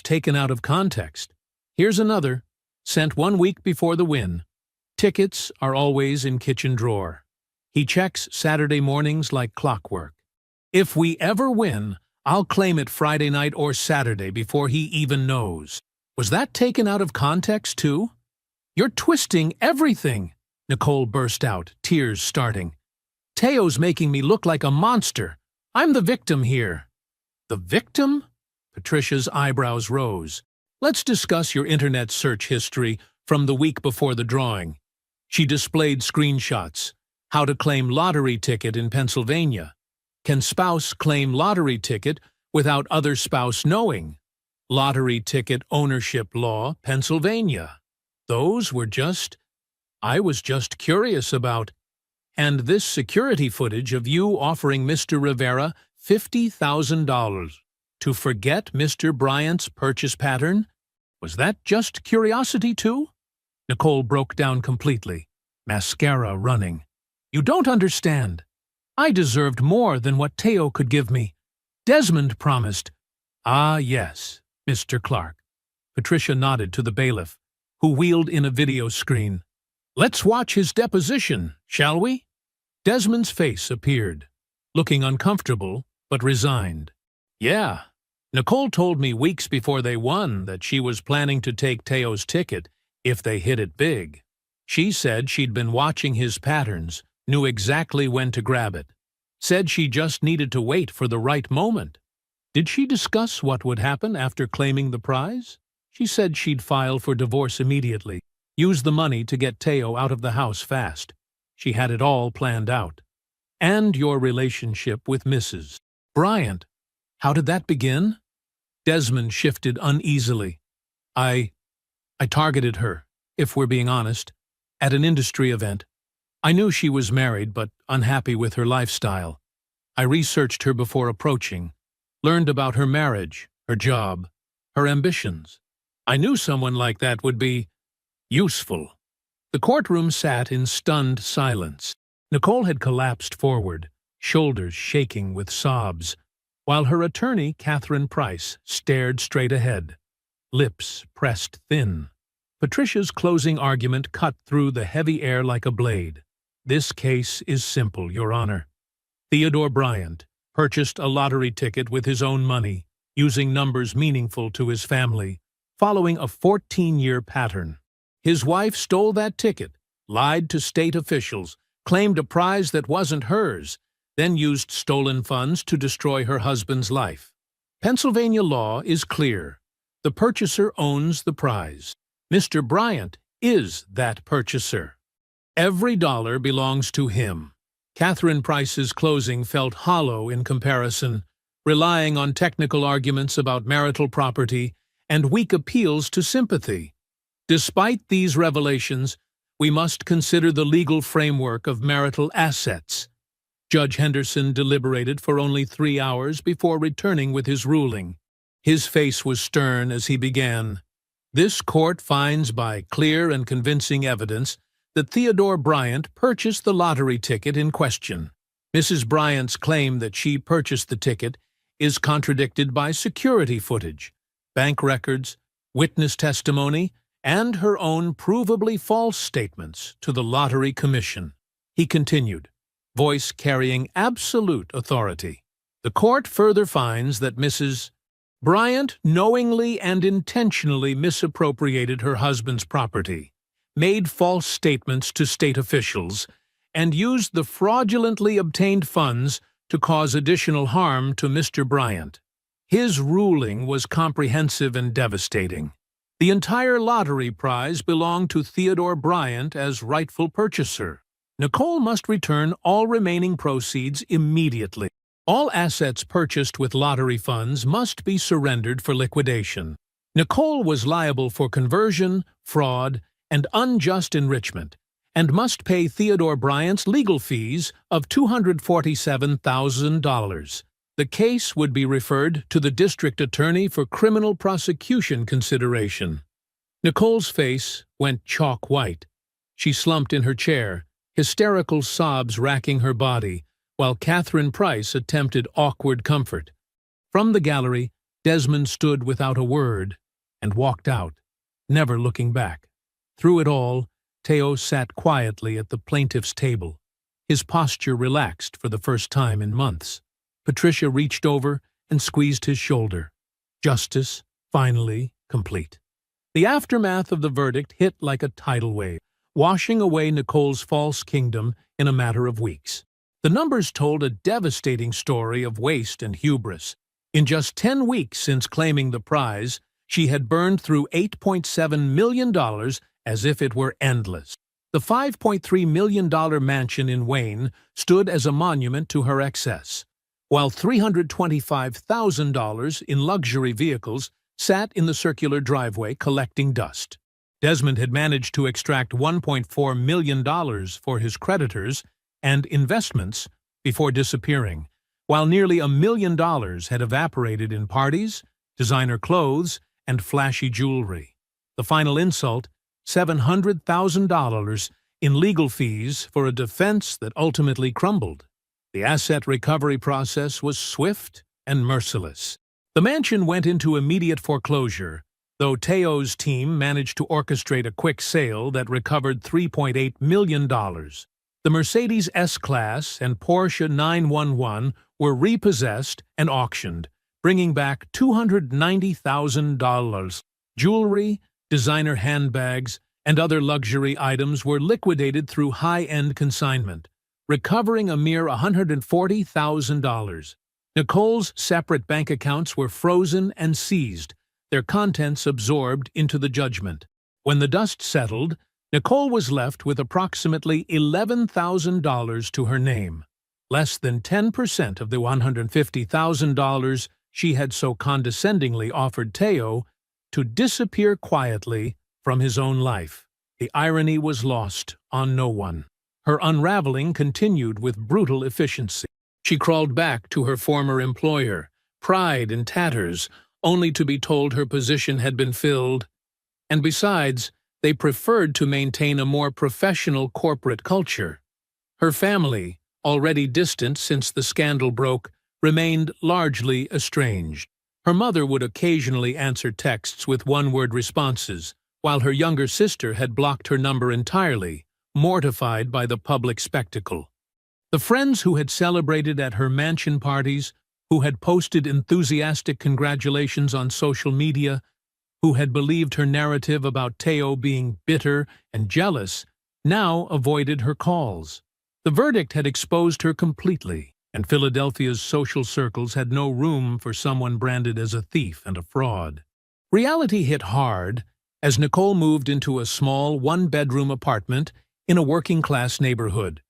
taken out of context. Here's another, sent 1 week before the win. Tickets are always in kitchen drawer. He checks Saturday mornings like clockwork. If we ever win, I'll claim it Friday night or Saturday before he even knows. Was that taken out of context, too? You're twisting everything, Nicole burst out, tears starting. Teo's making me look like a monster. I'm the victim here. The victim? Patricia's eyebrows rose. Let's discuss your internet search history from the week before the drawing. She displayed screenshots. How to claim lottery ticket in Pennsylvania. Can spouse claim lottery ticket without other spouse knowing? Lottery ticket ownership law, Pennsylvania. Those were I was just curious about. And this security footage of you offering Mr. Rivera $50,000 to forget Mr. Bryant's purchase pattern? Was that just curiosity too? Nicole broke down completely, mascara running. You don't understand. I deserved more than what Teo could give me. Desmond promised. Ah, yes, Mr. Clark. Patricia nodded to the bailiff, who wheeled in a video screen. Let's watch his deposition, shall we? Desmond's face appeared, looking uncomfortable but resigned. Yeah, Nicole told me weeks before they won that she was planning to take Teo's ticket if they hit it big. She said she'd been watching his patterns, knew exactly when to grab it. Said she just needed to wait for the right moment. Did she discuss what would happen after claiming the prize? She said she'd file for divorce immediately, use the money to get Teo out of the house fast. She had it all planned out. And your relationship with Mrs. Bryant. How did that begin? Desmond shifted uneasily. I targeted her, if we're being honest, at an industry event. I knew she was married but unhappy with her lifestyle. I researched her before approaching, learned about her marriage, her job, her ambitions. I knew someone like that would be useful. The courtroom sat in stunned silence. Nicole had collapsed forward, shoulders shaking with sobs, while her attorney, Catherine Price, stared straight ahead, lips pressed thin. Patricia's closing argument cut through the heavy air like a blade. This case is simple, Your Honor. Theodore Bryant purchased a lottery ticket with his own money, using numbers meaningful to his family, following a 14-year pattern. His wife stole that ticket, lied to state officials, claimed a prize that wasn't hers, then used stolen funds to destroy her husband's life. Pennsylvania law is clear. The purchaser owns the prize. Mr. Bryant is that purchaser. Every dollar belongs to him. Catherine Price's closing felt hollow in comparison, relying on technical arguments about marital property and weak appeals to sympathy. Despite these revelations, we must consider the legal framework of marital assets. Judge Henderson deliberated for only 3 hours before returning with his ruling. His face was stern as he began. This court finds by clear and convincing evidence that Theodore Bryant purchased the lottery ticket in question. Mrs. Bryant's claim that she purchased the ticket is contradicted by security footage, bank records, witness testimony, and her own provably false statements to the Lottery Commission. He continued, voice carrying absolute authority. The court further finds that Mrs. Bryant knowingly and intentionally misappropriated her husband's property, made false statements to state officials, and used the fraudulently obtained funds to cause additional harm to Mr. Bryant. His ruling was comprehensive and devastating. The entire lottery prize belonged to Theodore Bryant as rightful purchaser. Nicole must return all remaining proceeds immediately. All assets purchased with lottery funds must be surrendered for liquidation. Nicole was liable for conversion, fraud, and unjust enrichment, and must pay Theodore Bryant's legal fees of $247,000. The case would be referred to the district attorney for criminal prosecution consideration. Nicole's face went chalk white. She slumped in her chair, hysterical sobs racking her body, while Catherine Price attempted awkward comfort. From the gallery, Desmond stood without a word and walked out, never looking back. Through it all, Teo sat quietly at the plaintiff's table, his posture relaxed for the first time in months. Patricia reached over, and squeezed his shoulder. Justice, finally, complete. The aftermath of the verdict hit like a tidal wave, washing away Nicole's false kingdom in a matter of weeks. The numbers told a devastating story of waste and hubris. In just 10 weeks since claiming the prize, she had burned through $8.7 million as if it were endless. The $5.3 million mansion in Wayne stood as a monument to her excess, while $325,000 in luxury vehicles sat in the circular driveway collecting dust. Desmond had managed to extract $1.4 million for his creditors and investments before disappearing, while nearly $1 million had evaporated in parties, designer clothes, and flashy jewelry. The final insult, $700,000 in legal fees for a defense that ultimately crumbled. The asset recovery process was swift and merciless. The mansion went into immediate foreclosure, though Teo's team managed to orchestrate a quick sale that recovered $3.8 million. The Mercedes S-Class and Porsche 911 were repossessed and auctioned, bringing back $290,000. Jewelry, designer handbags, and other luxury items were liquidated through high-end consignment, recovering a mere $140,000. Nicole's separate bank accounts were frozen and seized, their contents absorbed into the judgment. When the dust settled, Nicole was left with approximately $11,000 to her name, less than 10% of the $150,000 she had so condescendingly offered Teo to disappear quietly from his own life. The irony was lost on no one. Her unraveling continued with brutal efficiency. She crawled back to her former employer, pride in tatters, only to be told her position had been filled. And besides, they preferred to maintain a more professional corporate culture. Her family, already distant since the scandal broke, remained largely estranged. Her mother would occasionally answer texts with one-word responses, while her younger sister had blocked her number entirely, mortified by the public spectacle. The friends who had celebrated at her mansion parties, who had posted enthusiastic congratulations on social media, who had believed her narrative about Teo being bitter and jealous, now avoided her calls. The verdict had exposed her completely, and Philadelphia's social circles had no room for someone branded as a thief and a fraud. Reality hit hard as Nicole moved into a small one-bedroom apartment in a working-class neighborhood,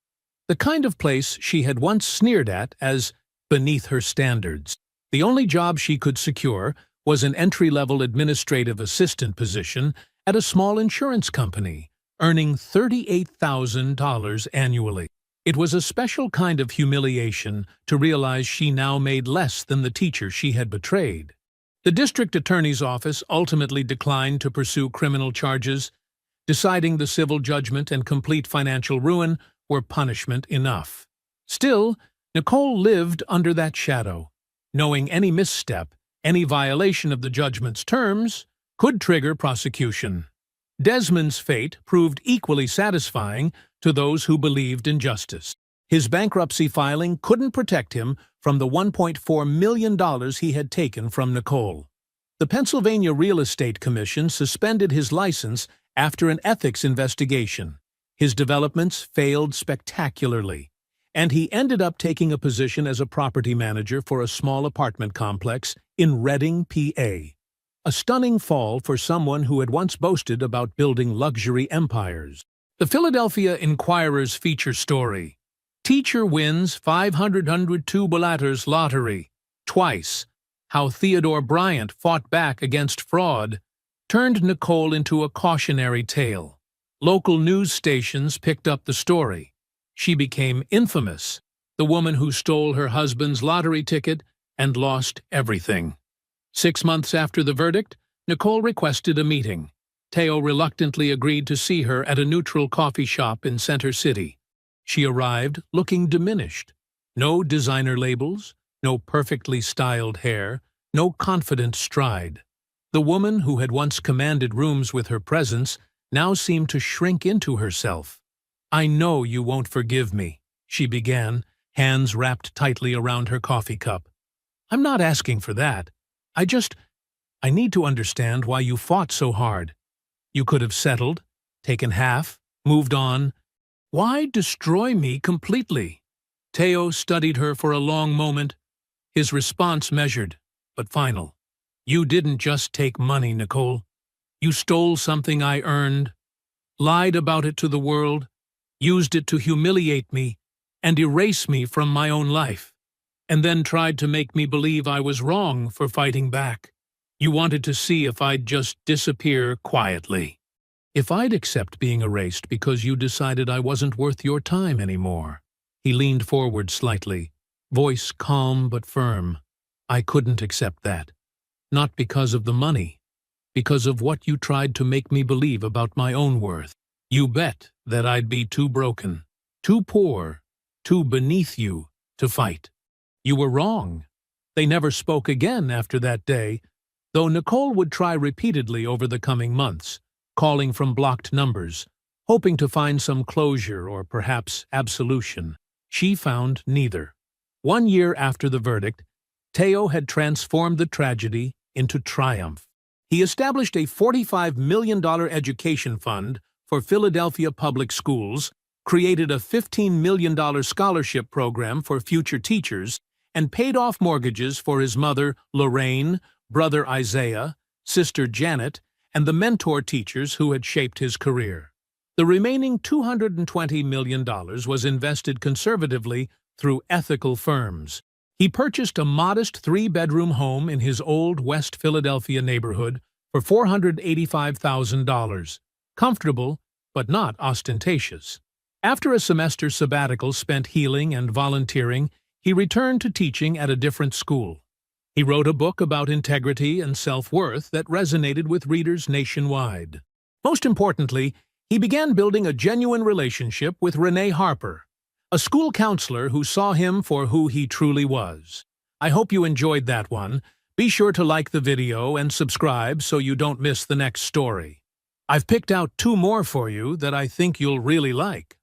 the kind of place she had once sneered at as beneath her standards. The only job she could secure was an entry-level administrative assistant position at a small insurance company, earning $38,000 annually. It was a special kind of humiliation to realize she now made less than the teacher she had betrayed. The district attorney's office ultimately declined to pursue criminal charges, deciding the civil judgment and complete financial ruin were punishment enough. Still, Nicole lived under that shadow, knowing any misstep, any violation of the judgment's terms, could trigger prosecution. Desmond's fate proved equally satisfying to those who believed in justice. His bankruptcy filing couldn't protect him from the $1.4 million he had taken from Nicole. The Pennsylvania Real Estate Commission suspended his license after an ethics investigation. His developments failed spectacularly, and he ended up taking a position as a property manager for a small apartment complex in Reading, PA. A stunning fall for someone who had once boasted about building luxury empires. The Philadelphia Inquirer's feature story, Teacher Wins $500 Lottery, Twice, How Theodore Bryant Fought Back Against Fraud, turned Nicole into a cautionary tale. Local news stations picked up the story. She became infamous, the woman who stole her husband's lottery ticket and lost everything. 6 months after the verdict, Nicole requested a meeting. Teo reluctantly agreed to see her at a neutral coffee shop in Center City. She arrived looking diminished. No designer labels, no perfectly styled hair, no confident stride. The woman who had once commanded rooms with her presence now seemed to shrink into herself. "I know you won't forgive me," she began, hands wrapped tightly around her coffee cup. I'm not asking for that. I need to understand why you fought so hard. You could have settled, taken half, moved on. Why destroy me completely? Teo studied her for a long moment, his response measured, but final. You didn't just take money, Nicole. You stole something I earned, lied about it to the world, used it to humiliate me and erase me from my own life, and then tried to make me believe I was wrong for fighting back. You wanted to see if I'd just disappear quietly. If I'd accept being erased because you decided I wasn't worth your time anymore. He leaned forward slightly, voice calm but firm. I couldn't accept that. Not because of the money, because of what you tried to make me believe about my own worth. You bet that I'd be too broken, too poor, too beneath you to fight. You were wrong. They never spoke again after that day, though Nicole would try repeatedly over the coming months, calling from blocked numbers, hoping to find some closure or perhaps absolution. She found neither. 1 year after the verdict, Teo had transformed the tragedy into triumph. He established a $45 million education fund for Philadelphia public schools, created a $15 million scholarship program for future teachers, and paid off mortgages for his mother, Lorraine, brother Isaiah, sister Janet, and the mentor teachers who had shaped his career. The remaining $220 million was invested conservatively through ethical firms. He purchased a modest 3-bedroom home in his old West Philadelphia neighborhood for $485,000. Comfortable, but not ostentatious. After a semester sabbatical spent healing and volunteering, he returned to teaching at a different school. He wrote a book about integrity and self-worth that resonated with readers nationwide. Most importantly, he began building a genuine relationship with Renee Harper, a school counselor who saw him for who he truly was. I hope you enjoyed that one. Be sure to like the video and subscribe so you don't miss the next story. I've picked out 2 more for you that I think you'll really like.